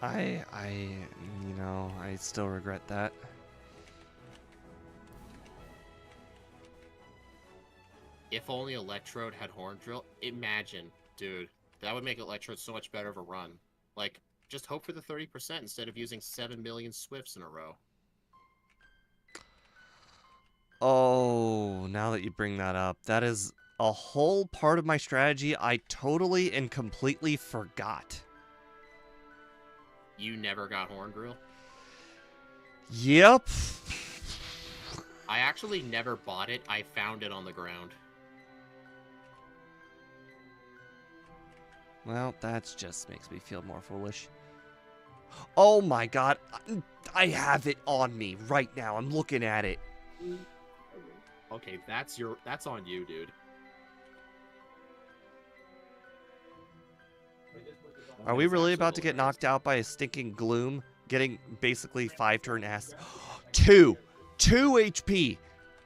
You know, I still regret that. If only Electrode had Horn Drill. Imagine, dude. That would make Electrode so much better of a run. Like, just hope for the 30% instead of using 7 million Swifts in a row. Oh, now that you bring that up, that is a whole part of my strategy I totally and completely forgot. You never got Horn Drill? Yep. I actually never bought it. I found it on the ground. Well, that just makes me feel more foolish. Oh my god, I have it on me right now. I'm looking at it. Okay, that's on you, dude. Are we really about to get knocked out by a stinking Gloom? Getting basically 5-turn ass. 2 HP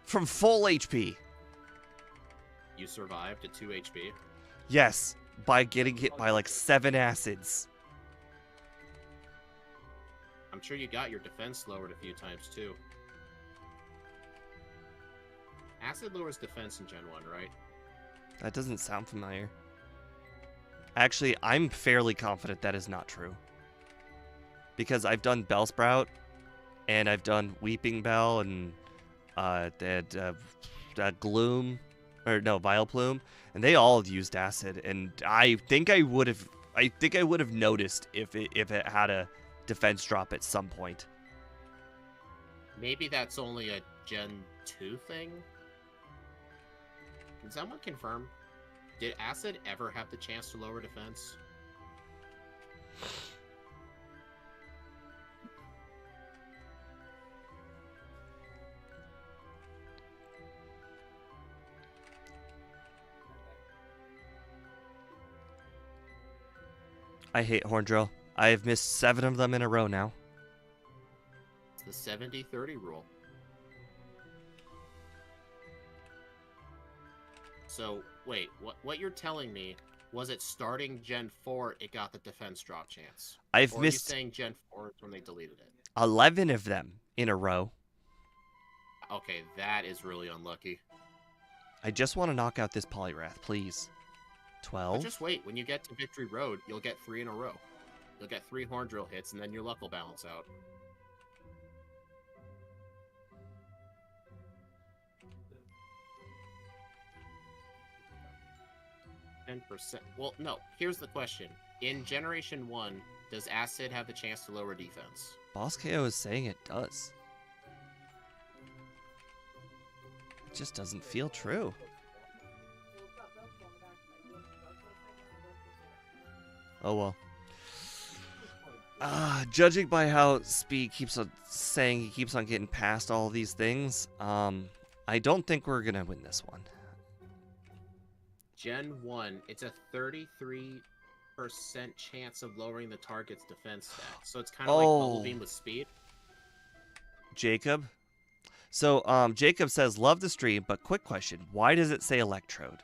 from full HP. You survived at 2 HP? Yes, by getting hit by like 7 acids. I'm sure you got your defense lowered a few times, too. Acid lowers defense in Gen 1, right? That doesn't sound familiar. Actually, I'm fairly confident that is not true. Because I've done Bellsprout, and I've done Weeping Bell, and Gloom, or no, Vileplume, and they all used acid, and I think I would have noticed if it had a defense drop at some point. Maybe that's only a Gen 2 thing? Can someone confirm? Did Acid ever have the chance to lower defense? I hate Horn Drill. I have missed 7 of them in a row now. It's the 70-30 rule. So, wait, what you're telling me, was it starting Gen 4 it got the defense drop chance? I've or missed are you saying Gen 4 is when they deleted it? 11 of them in a row. Okay, that is really unlucky. I just want to knock out this Poliwrath, please. But 12? just wait, when you get to Victory Road, you'll get 3 in a row. You'll get 3 Horn Drill hits, and then your luck will balance out. 10%. Well, no. Here's the question. In Generation 1, does Acid have the chance to lower defense? Boss KO is saying it does. It just doesn't feel true. Oh well. Judging by how Speed keeps on saying he keeps on getting past all these things, I don't think we're gonna win this one. Gen 1, it's a 33% chance of lowering the target's defense stat. So it's kind of like Bubble Beam with Speed. Jacob? So, Jacob says, love the stream, but quick question. Why does it say Electrode?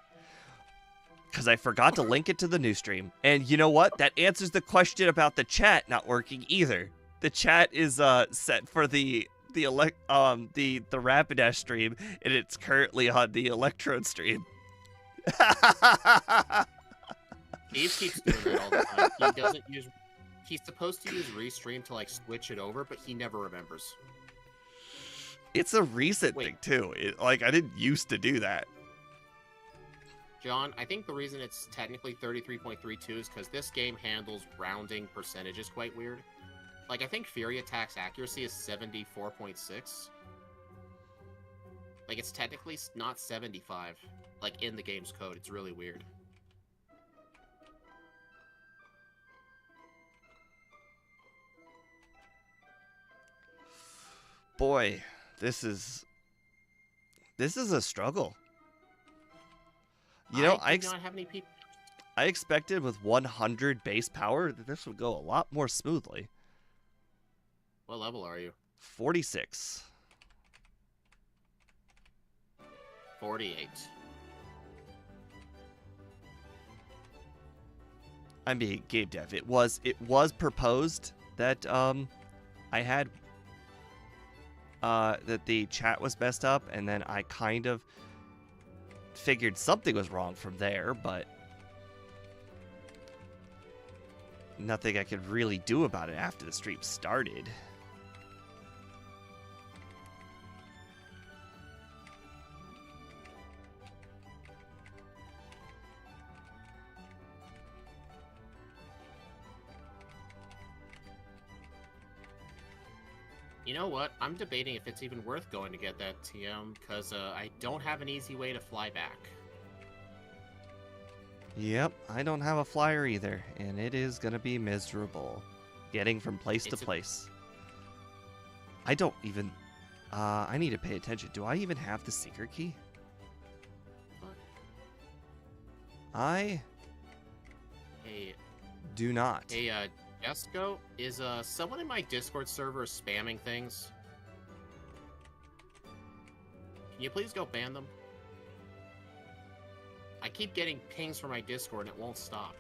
Because I forgot to link it to the new stream. And you know what? That answers the question about the chat not working either. The chat is set for the the Rapidash stream, and it's currently on the Electrode stream. Steve keeps doing that all the time. He doesn't use. He's supposed to use Restream to like switch it over, but he never remembers. It's a recent thing too. Like I didn't used to do that. John, I think the reason it's technically 33.32 is because this game handles rounding percentages quite weird. Like, I think Fury Attack's accuracy is 74.6. Like, it's technically not 75. Like, in the game's code. It's really weird. Boy, this is a struggle. You know, I do not have any people. I expected with 100 base power that this would go a lot more smoothly. What level are you? 46. 48. I mean, game dev. It was proposed that I had that the chat was messed up, and then I kind of figured something was wrong from there, but nothing I could really do about it after the stream started. You know what? I'm debating if it's even worth going to get that TM, because I don't have an easy way to fly back. Yep, I don't have a flyer either, and it is gonna be miserable getting from place to place. I don't even... I need to pay attention. Do I even have the secret key? What? I... Hey... do not. Hey, Jesco, is someone in my Discord server spamming things? Can you please go ban them? I keep getting pings from my Discord and it won't stop.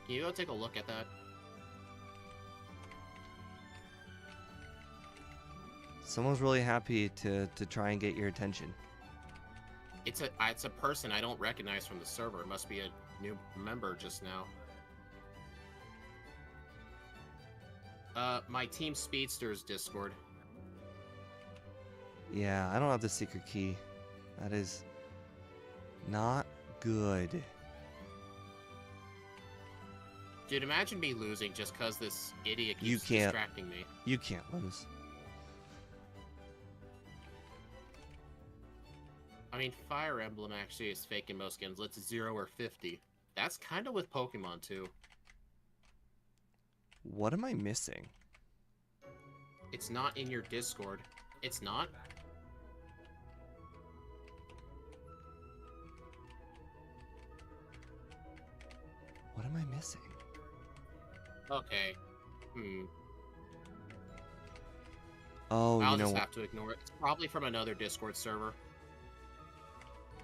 Can you go take a look at that? Someone's really happy to try and get your attention. It's a person I don't recognize from the server. It must be a new member just now. My Team Speedsters Discord. Yeah, I don't have the secret key. That is not good. Dude, imagine me losing just because this idiot keeps distracting me. You can't lose. I mean, Fire Emblem actually is fake in most games. It's 0 or 50. That's kind of with Pokemon, too. What am I missing? It's not in your Discord. It's not? What am I missing? Okay. Oh, I'll you know just what? have to ignore it. It's probably from another Discord server.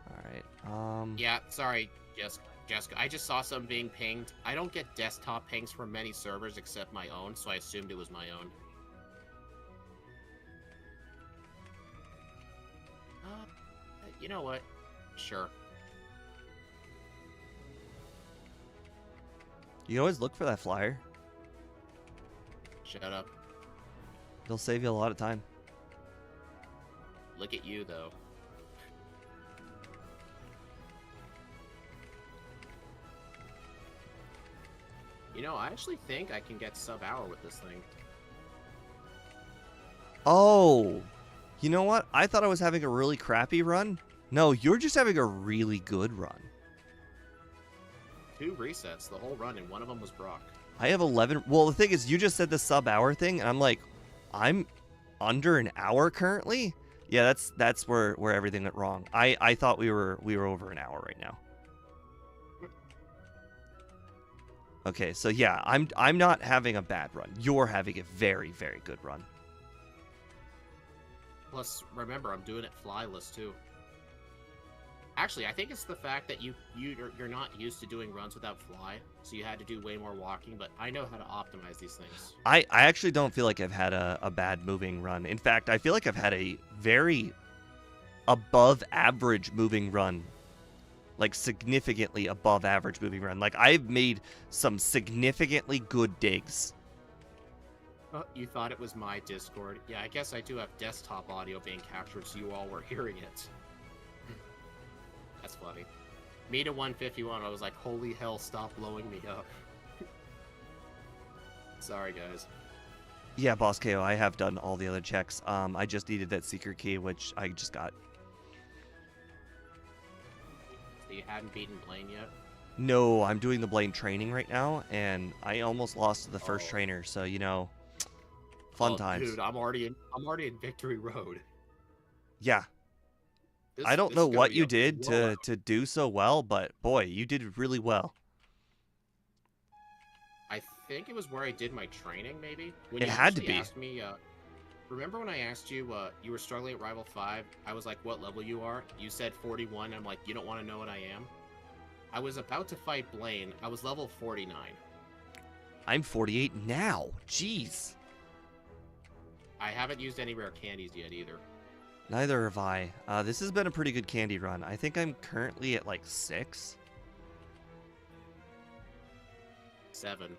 Alright, Yeah, sorry, Jessica. I just saw some being pinged. I don't get desktop pings from many servers except my own, so I assumed it was my own. You know what? Sure. You always look for that flyer. Shut up. It'll save you a lot of time. Look at you, though. You know, I actually think I can get sub-hour with this thing. Oh! You know what? I thought I was having a really crappy run. No, you're just having a really good run. 2 resets, the whole run, and one of them was Brock. I have 11... Well, the thing is, you just said the sub-hour thing, and I'm like, I'm under an hour currently? Yeah, that's where everything went wrong. I thought we were over an hour right now. Okay, so yeah, I'm not having a bad run. You're having a very, very good run. Plus, remember, I'm doing it flyless, too. Actually, I think it's the fact that you're not used to doing runs without fly, so you had to do way more walking. But I know how to optimize these things. I actually don't feel like I've had a bad moving run. In fact, I feel like I've had a very above average moving run. Like significantly above average moving run. Like I've made some significantly good digs. Oh, you thought it was my Discord? Yeah, I guess I do have desktop audio being captured, so you all were hearing it. That's funny. Me to 151, I was like, holy hell, stop blowing me up. Sorry, guys. Yeah, Boss KO, I have done all the other checks. I just needed that secret key, which I just got. So you hadn't beaten Blaine yet? No, I'm doing the Blaine training right now, and I almost lost to the first trainer, so, you know, fun times. Dude, I'm already in Victory Road. Yeah. I don't know what you did to do so well, but boy, you did really well. I think it was where I did my training, maybe. When It you had to actually be. Asked me, remember when I asked you, you were struggling at Rival 5? I was like, what level you are? You said 41. I'm like, you don't want to know what I am? I was about to fight Blaine. I was level 49. I'm 48 now. Jeez. I haven't used any rare candies yet either. Neither have I. This has been a pretty good candy run. I think I'm currently at like 6. 7.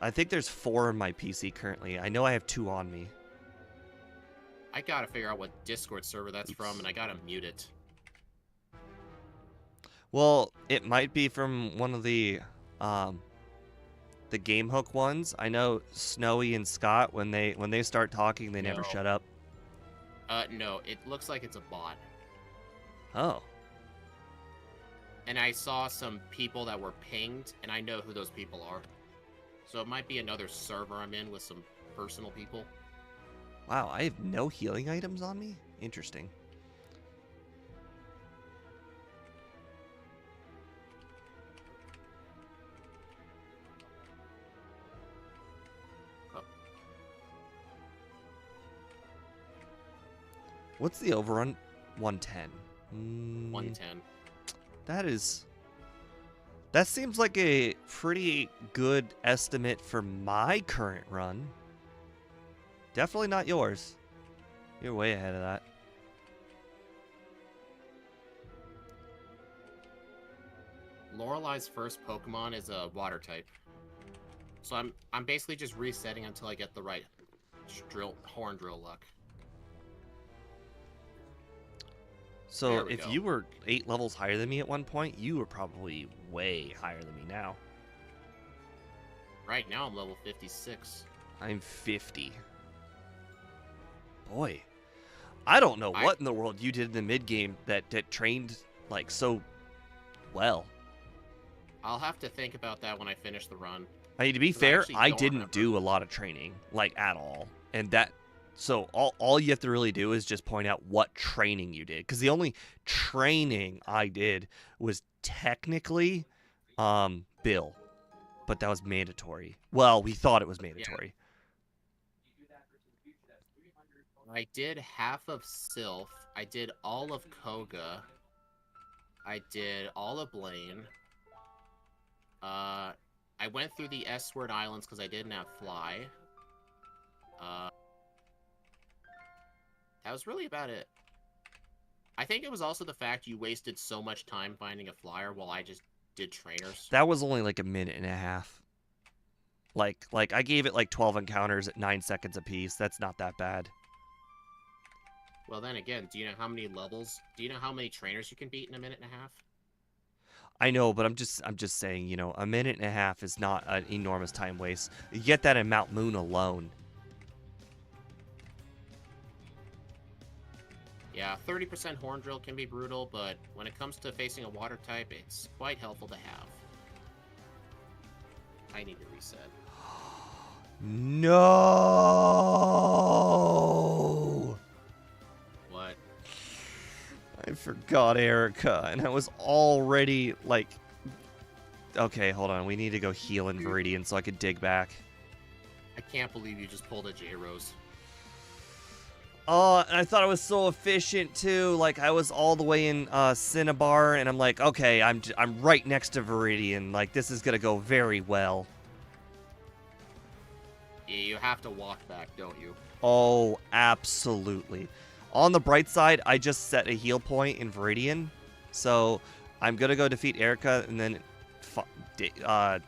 I think there's 4 on my PC currently. I know I have 2 on me. I gotta figure out what Discord server that's from, and I gotta mute it. Well, it might be from one of the Game Hook ones. I know Snowy and Scott, when they start talking, they never shut up. No, it looks like it's a bot. Oh. And I saw some people that were pinged, and I know who those people are. So it might be another server I'm in with some personal people. Wow, I have no healing items on me? Interesting. Oh. What's the overrun? 110. 110. That seems like a pretty good estimate for my current run. Definitely not yours. You're way ahead of that. Lorelei's first Pokemon is a water type. So I'm basically just resetting until I get the right horn drill luck. So if you were 8 levels higher than me at one point, you were probably way higher than me now. Right now I'm level 56. I'm 50. Boy, I don't know what in the world you did in the mid game that trained like so well. I'll have to think about that when I finish the run. I mean, to be fair, I didn't do a lot of training, like at all, and so all you have to really do is just point out what training you did, because the only training I did was technically Bill, but that was mandatory. Well, we thought it was mandatory. Yeah. I did half of Sylph. I did all of Koga. I did all of Blaine. I went through the S-Word Islands because I didn't have Fly. That was really about it. I think it was also the fact you wasted so much time finding a flyer while I just did trainers. That was only like a minute and a half. Like I gave it like 12 encounters at 9 seconds apiece. That's not that bad. Well, then again, do you know how many levels? Do you know how many trainers you can beat in a minute and a half? I know, but I'm just saying, you know, a minute and a half is not an enormous time waste. You get that in Mount Moon alone. Yeah, 30% horn drill can be brutal, but when it comes to facing a water type, it's quite helpful to have. I need to reset. No! What? I forgot Erica, and I was already, like... Okay, hold on. We need to go heal in Viridian so I could dig back. I can't believe you just pulled a J-Rose. Oh, and I thought I was so efficient too. Like I was all the way in Cinnabar, and I'm like, okay, I'm right next to Viridian. Like this is gonna go very well. Yeah, you have to walk back, don't you? Oh, absolutely. On the bright side, I just set a heal point in Viridian, so I'm gonna go defeat Erica, and then, oh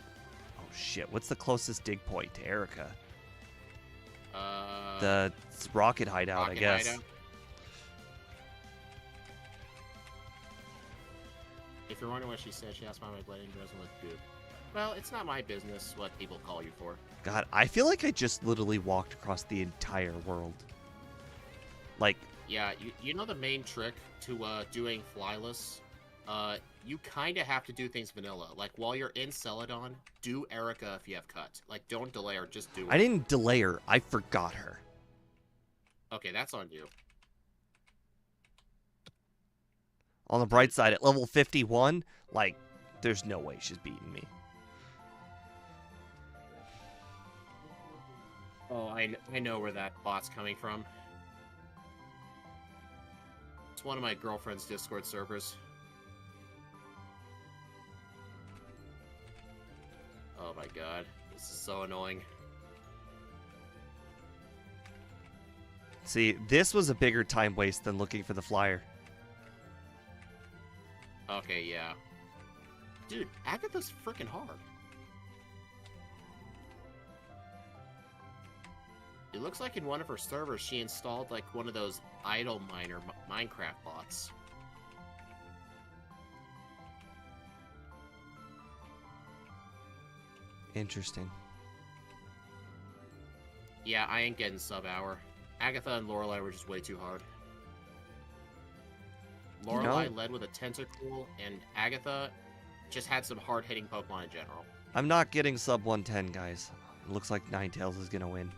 shit, what's the closest dig point to Erica? The rocket hideout, I guess. Hideout. If you're wondering what she said, she asked why my blading doesn't look good. Well, it's not my business what people call you for. God, I feel like I just literally walked across the entire world. Like, yeah, you know the main trick to doing flyless? You kind of have to do things vanilla. Like, while you're in Celadon, do Erica if you have cut. Like, don't delay her, just do it. I didn't delay her. I forgot her. Okay, that's on you. On the bright side, at level 51, like, there's no way she's beating me. Oh, I know where that bot's coming from. It's one of my girlfriend's Discord servers. Oh my god, this is so annoying. See, this was a bigger time waste than looking for the flyer. Okay, yeah. Dude, Agatha's freaking hard. It looks like in one of her servers she installed like one of those idle miner Minecraft bots. Interesting. Yeah, I ain't getting sub-hour. Agatha and Lorelei were just way too hard. Lorelei led with a Tentacool, and Agatha just had some hard-hitting Pokemon in general. I'm not getting sub 110, guys. It looks like Ninetales is gonna win.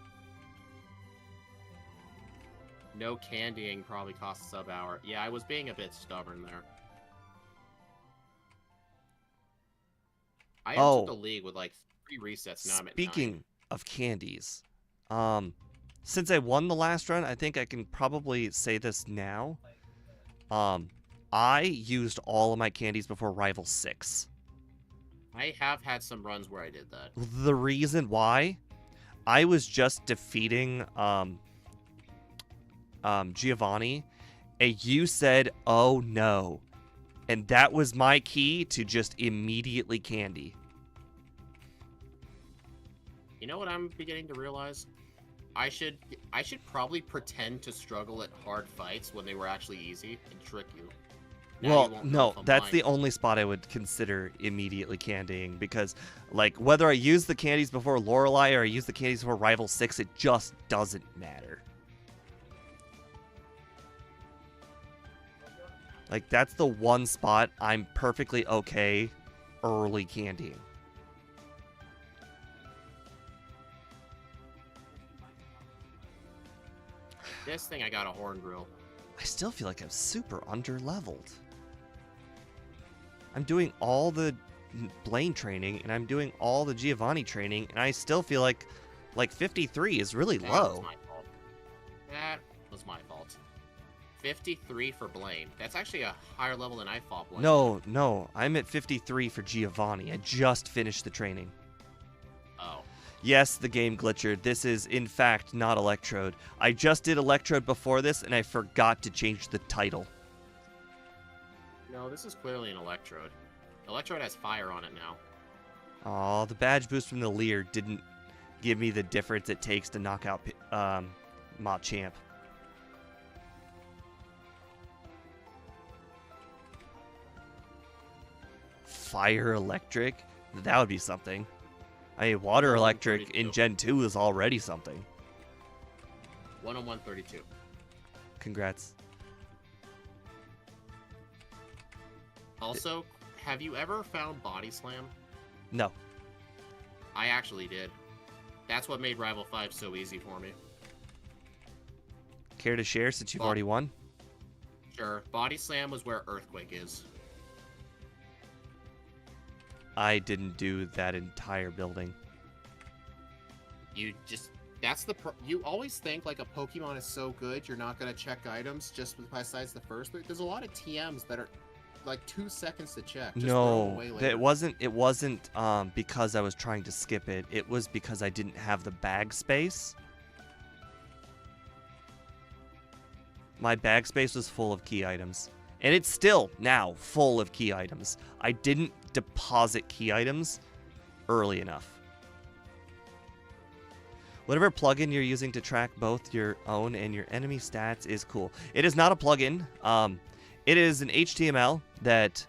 No candying probably costs a sub-hour. Yeah, I was being a bit stubborn there. I entered the league with like 3 resets, now I'm at 9. Speaking of candies, since I won the last run, I think I can probably say this now. I used all of my candies before Rival 6. I have had some runs where I did that. The reason why, I was just defeating Giovanni, and you said, "Oh no," and that was my key to just immediately candy. You know what I'm beginning to realize? I should probably pretend to struggle at hard fights when they were actually easy and trick you. Now Well, you won't know no, if I'm that's lying. the only spot I would consider immediately candying, because, like, whether I use the candies before Lorelei or I use the candies before Rival 6, it just doesn't matter. Like, that's the one spot I'm perfectly okay early candying. This thing I got a horn drill. I still feel like I'm super under-leveled. I'm doing all the Blaine training, and I'm doing all the Giovanni training, and I still feel like 53 is really That low. was my fault. That was my fault. 53 for Blaine. That's actually a higher level than I fought Blaine. No, I'm at 53 for Giovanni. I just finished the training. Oh. Yes, the game glitchered. This is, in fact, not Electrode. I just did Electrode before this, and I forgot to change the title. No, this is clearly an Electrode. Electrode has fire on it now. Aw, the badge boost from the Leer didn't give me the difference it takes to knock out Machamp. Fire Electric? That would be something. I mean, Water Electric in Gen 2 is already something. 101.32. Congrats. Also, have you ever found Body Slam? No. I actually did. That's what made Rival 5 so easy for me. Care to share since you've Well, already won? Sure. Body Slam was where Earthquake is. I didn't do that entire building. You just That's you always think like a Pokemon is so good, you're not gonna check items just besides the first three. There's a lot of TMs that are like 2 seconds to check. Just throw them No, away later. it wasn't because I was trying to skip it. It was because I didn't have the bag space. My bag space was full of key items. And it's still now full of key items. I didn't deposit key items early enough. Whatever plugin you're using to track both your own and your enemy stats is cool. It is not a plugin. It is an HTML that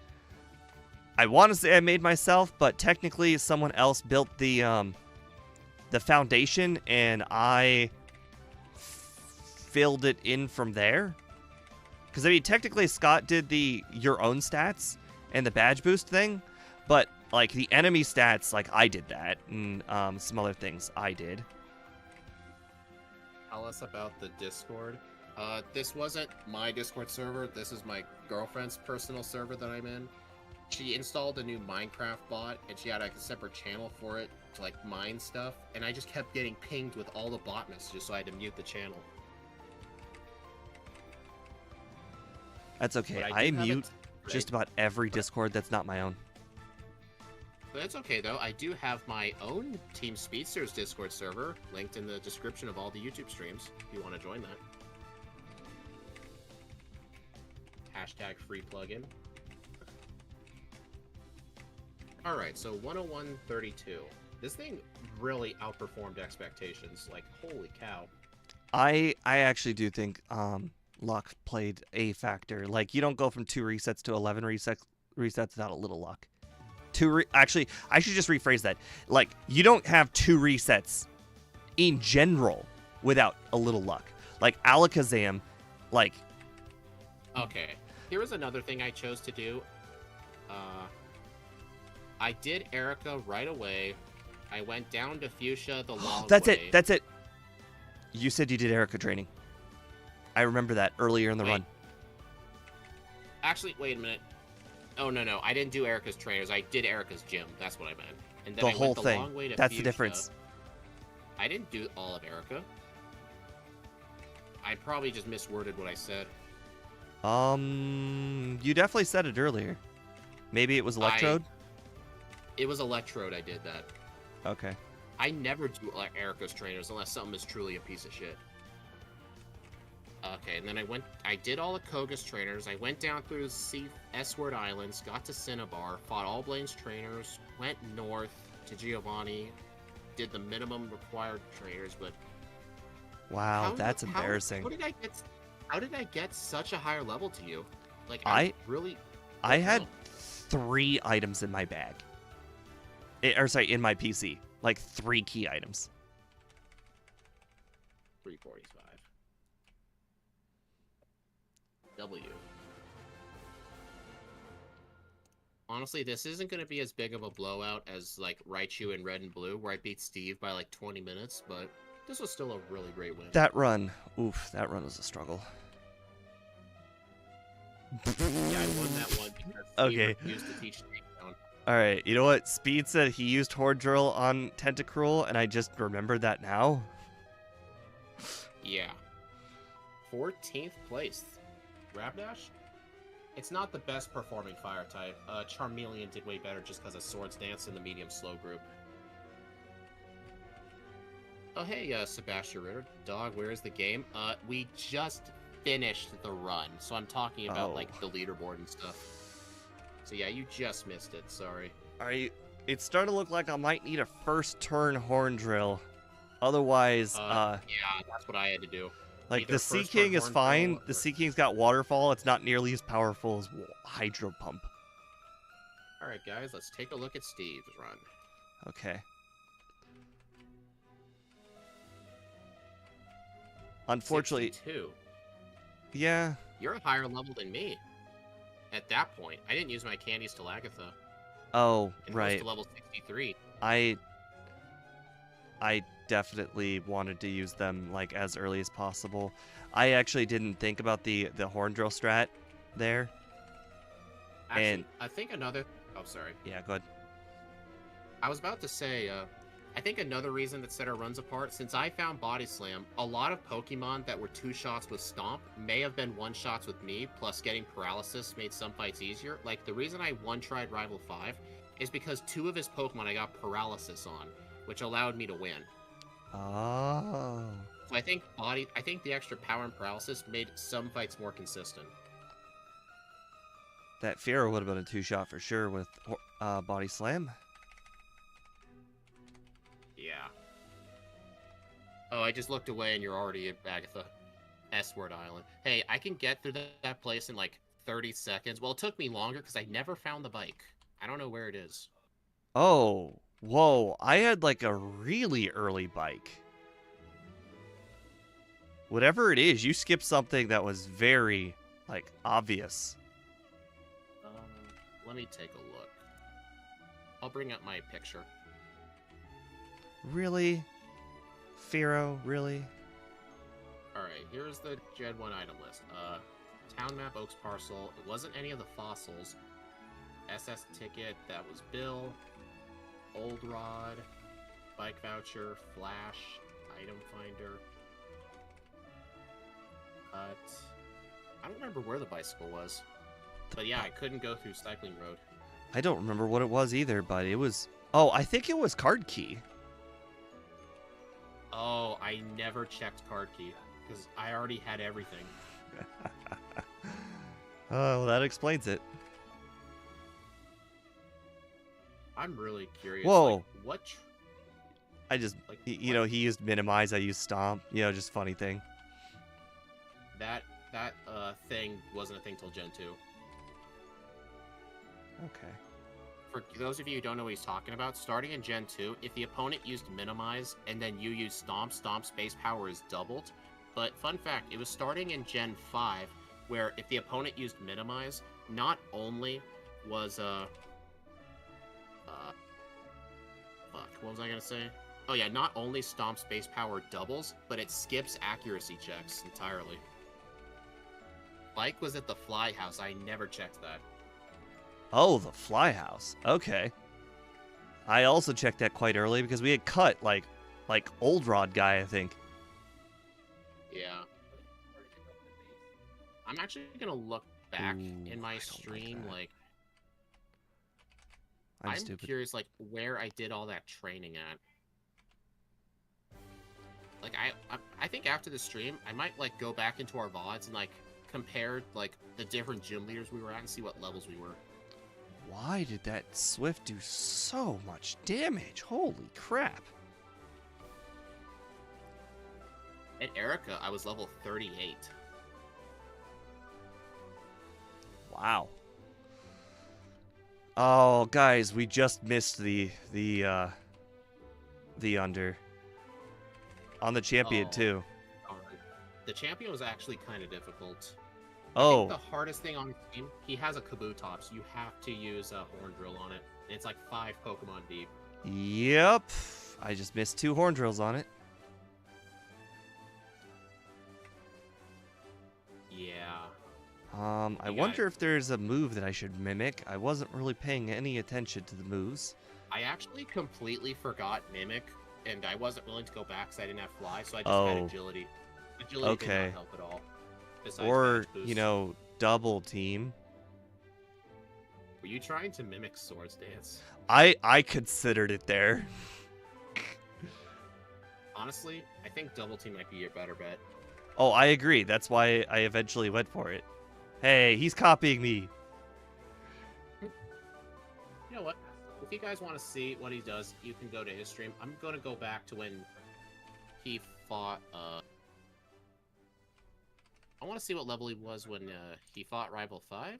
I want to say I made myself, but technically someone else built the foundation, and I filled it in from there. Because, I mean, technically Scott did the your own stats and the badge boost thing, but, like, the enemy stats, like, I did that, and some other things I did. Tell us about the Discord. This wasn't my Discord server. This is my girlfriend's personal server that I'm in. She installed a new Minecraft bot, and she had like a separate channel for it to like mine stuff. And I just kept getting pinged with all the bot messages, so I had to mute the channel. That's okay. I mute just about every Discord that's not my own. But that's okay, though. I do have my own Team Speedsters Discord server linked in the description of all the YouTube streams if you want to join that. Hashtag free plugin. Alright, so 101.32. This thing really outperformed expectations. Like, holy cow. I actually do think luck played a factor. Like, you don't go from 2 resets to 11 resets without a little luck. Actually, I should just rephrase that. Like, you don't have 2 resets in general without a little luck. Like, Alakazam, like... Okay, here was another thing I chose to do. I did Erica right away. I went down to Fuchsia the long way. That's it. You said you did Erica training. I remember that earlier in the run. Actually, wait a minute. Oh, no. I didn't do Erica's trainers. I did Erica's gym. That's what I meant. And then the whole thing. Long way to That's Fuchsia. The difference. I didn't do all of Erica. I probably just misworded what I said. You definitely said it earlier. Maybe it was Electrode? It was Electrode I did that. Okay. I never do Erica's trainers unless something is truly a piece of shit. Okay, and then I did all of Koga's trainers. I went down through S-Word Islands, got to Cinnabar, fought all Blaine's trainers, went north to Giovanni, did the minimum required trainers, but... Wow, that's embarrassing. How did I get such a higher level to you? Like, I had know. 3 items in my bag. In my PC. Like, 3 key items. 345. W. Honestly, this isn't going to be as big of a blowout as, like, Raichu in Red and Blue, where I beat Steve by, like, 20 minutes, but this was still a really great win. That run was a struggle. Yeah, I won that one because Steve refused to teach takedown. Alright, you know what? Speed said he used Horde Drill on Tentacruel, and I just remembered that now. Yeah. 14th place. Rapidash? It's not the best performing fire type. Charmeleon did way better just because of Swords Dance in the medium slow group. Oh hey, Sebastian Ritter. Dog, where is the game? We just finished the run, so I'm talking about like the leaderboard and stuff. So yeah, you just missed it, sorry. It's starting to look like I might need a first turn Horn Drill. Otherwise, yeah, that's what I had to do. Like, the Sea King is fine. The Sea King's got Waterfall. It's not nearly as powerful as Hydro Pump. Alright, guys, let's take a look at Steve's run. Okay. Unfortunately... 62. Yeah. You're a higher level than me. At that point. I didn't use my candies till Agatha. Oh, and right. To level 63. I definitely wanted to use them like as early as possible. I actually didn't think about the Horn Drill strat there. Actually, I think another... Oh, sorry. Yeah, go ahead. I was about to say, I think another reason that set our runs apart, since I found Body Slam, a lot of Pokemon that were 2-shots with Stomp may have been 1-shots with me, plus getting Paralysis made some fights easier. Like, the reason I one-tried Rival 5 is because 2 of his Pokemon I got Paralysis on, which allowed me to win. Oh. So I think the extra power and Paralysis made some fights more consistent. That Fearow would have been a 2-shot for sure with Body Slam. Yeah. Oh, I just looked away and you're already at Agatha. S-Word Island. Hey, I can get through that place in like 30 seconds. Well, it took me longer because I never found the bike. I don't know where it is. Oh, whoa. I had like a really early bike. Whatever it is, you skipped something that was very, like, obvious. Let me take a look. I'll bring up my picture. Really? Fearow, really? Alright, here's the Gen 1 item list. Town map, Oaks Parcel. It wasn't any of the fossils. SS ticket, that was Bill. Old Rod. Bike voucher. Flash. Item finder. I don't remember where the bicycle was. But yeah, I couldn't go through Cycling Road. I don't remember what it was either, but it was... Oh, I think it was Card Key. Oh, I never checked Card Key. Because I already had everything. Oh, well, that explains it. I'm really curious. Whoa. Like, what... I just... Like, you know, he used Minimize, I used Stomp. You know, just funny thing. That thing wasn't a thing till Gen 2. Okay. For those of you who don't know what he's talking about, starting in Gen 2, if the opponent used Minimize and then you use Stomp, Stomp's base power is doubled. But fun fact, it was starting in Gen 5, where if the opponent used Minimize, not only was what was I gonna say? Oh yeah, not only Stomp's base power doubles, but it skips accuracy checks entirely. Bike was at the Fly House. I never checked that. Oh, the Fly House. Okay. I also checked that quite early because we had cut, like Old Rod guy, I think. Yeah. I'm actually gonna look back Ooh, in my I don't stream, that. like... I'm I'm stupid. curious, like, where I did all that training at. Like, I think after the stream, I might, like, go back into our VODs and, like, compare, like, the different gym leaders we were at and see what levels we were. Why did that Swift do so much damage? Holy crap. At Erica, I was level 38. Wow. Oh, guys, we just missed the under. On the champion, Oh. too. Alright. The champion was actually kind of difficult. Oh. The hardest thing on the team, he has a Kabutops. So you have to use a Horn Drill on it. And it's like 5 Pokemon deep. Yep. I just missed 2 horn drills on it. Yeah. I You wonder if there's a move that I should mimic. I wasn't really paying any attention to the moves. I actually completely forgot Mimic, and I wasn't willing to go back because I didn't have Fly, so I just had Agility. Agility did Okay. not help at all. Besides Or, Badge Boost. you know, double team. Were you trying to mimic Swords Dance? I considered it there. Honestly, I think Double Team might be your better bet. Oh, I agree. That's why I eventually went for it. Hey, he's copying me. You know what? If you guys want to see what he does, you can go to his stream. I'm going to go back to when he fought, I want to see what level he was when he fought Rival 5.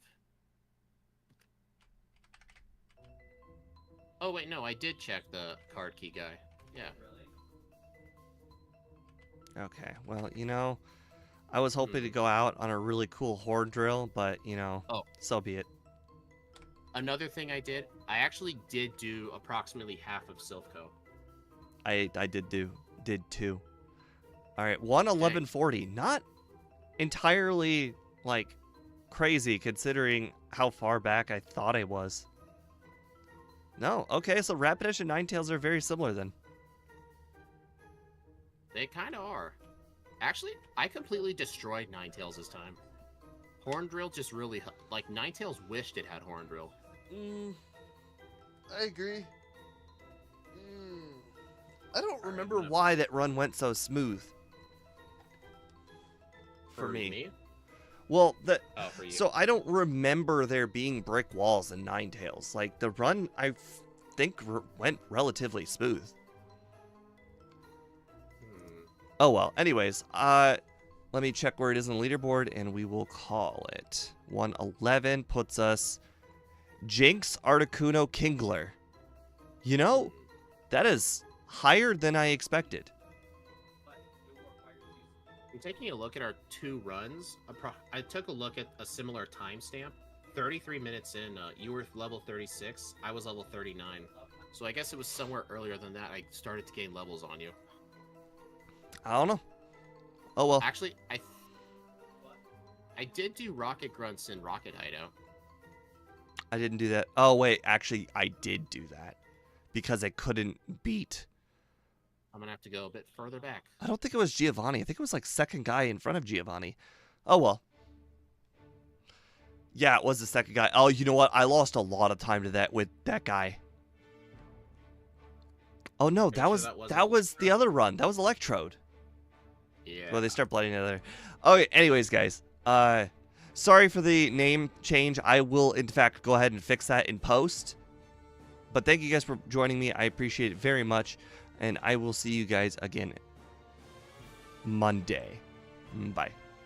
Oh, wait, no, I did check the card key guy. Yeah. Okay, well, you know, I was hoping to go out on a really cool horn drill, but, you know, so be it. Another thing I did, I actually did do approximately half of Silphco. I did too. All right, 11140. Not entirely, like, crazy considering how far back I thought I was. No, okay, so Rapidash and Ninetales are very similar then. They kind of are. Actually, I completely destroyed Ninetales this time. Horn Drill just really... Like, Ninetales wished it had Horn Drill. I agree. I don't remember why that run went so smooth. For me. Well, for you. so I don't remember there being brick walls in Ninetales. Like, the run, I think, went relatively smooth. Oh, well. Anyways, let me check where it is on the leaderboard, and we will call it. 111 puts us Jinx, Articuno, Kingler. You know, that is higher than I expected. I'm taking a look at our 2 runs. I took a look at a similar timestamp. 33 minutes in, you were level 36. I was level 39. So I guess it was somewhere earlier than that I started to gain levels on you. I don't know. Oh, well. Actually, I did do Rocket Grunts in Rocket Hideout. I didn't do that. Oh, wait. Actually, I did do that. Because I couldn't beat. I'm going to have to go a bit further back. I don't think it was Giovanni. I think it was like second guy in front of Giovanni. Oh, well. Yeah, it was the second guy. Oh, you know what? I lost a lot of time to that with that guy. Oh, no. That was the other run. That was Electrode. Yeah. Well, they start blooding each other. Okay, anyways, guys. Sorry for the name change. I will, in fact, go ahead and fix that in post. But thank you guys for joining me. I appreciate it very much. And I will see you guys again Monday. Bye.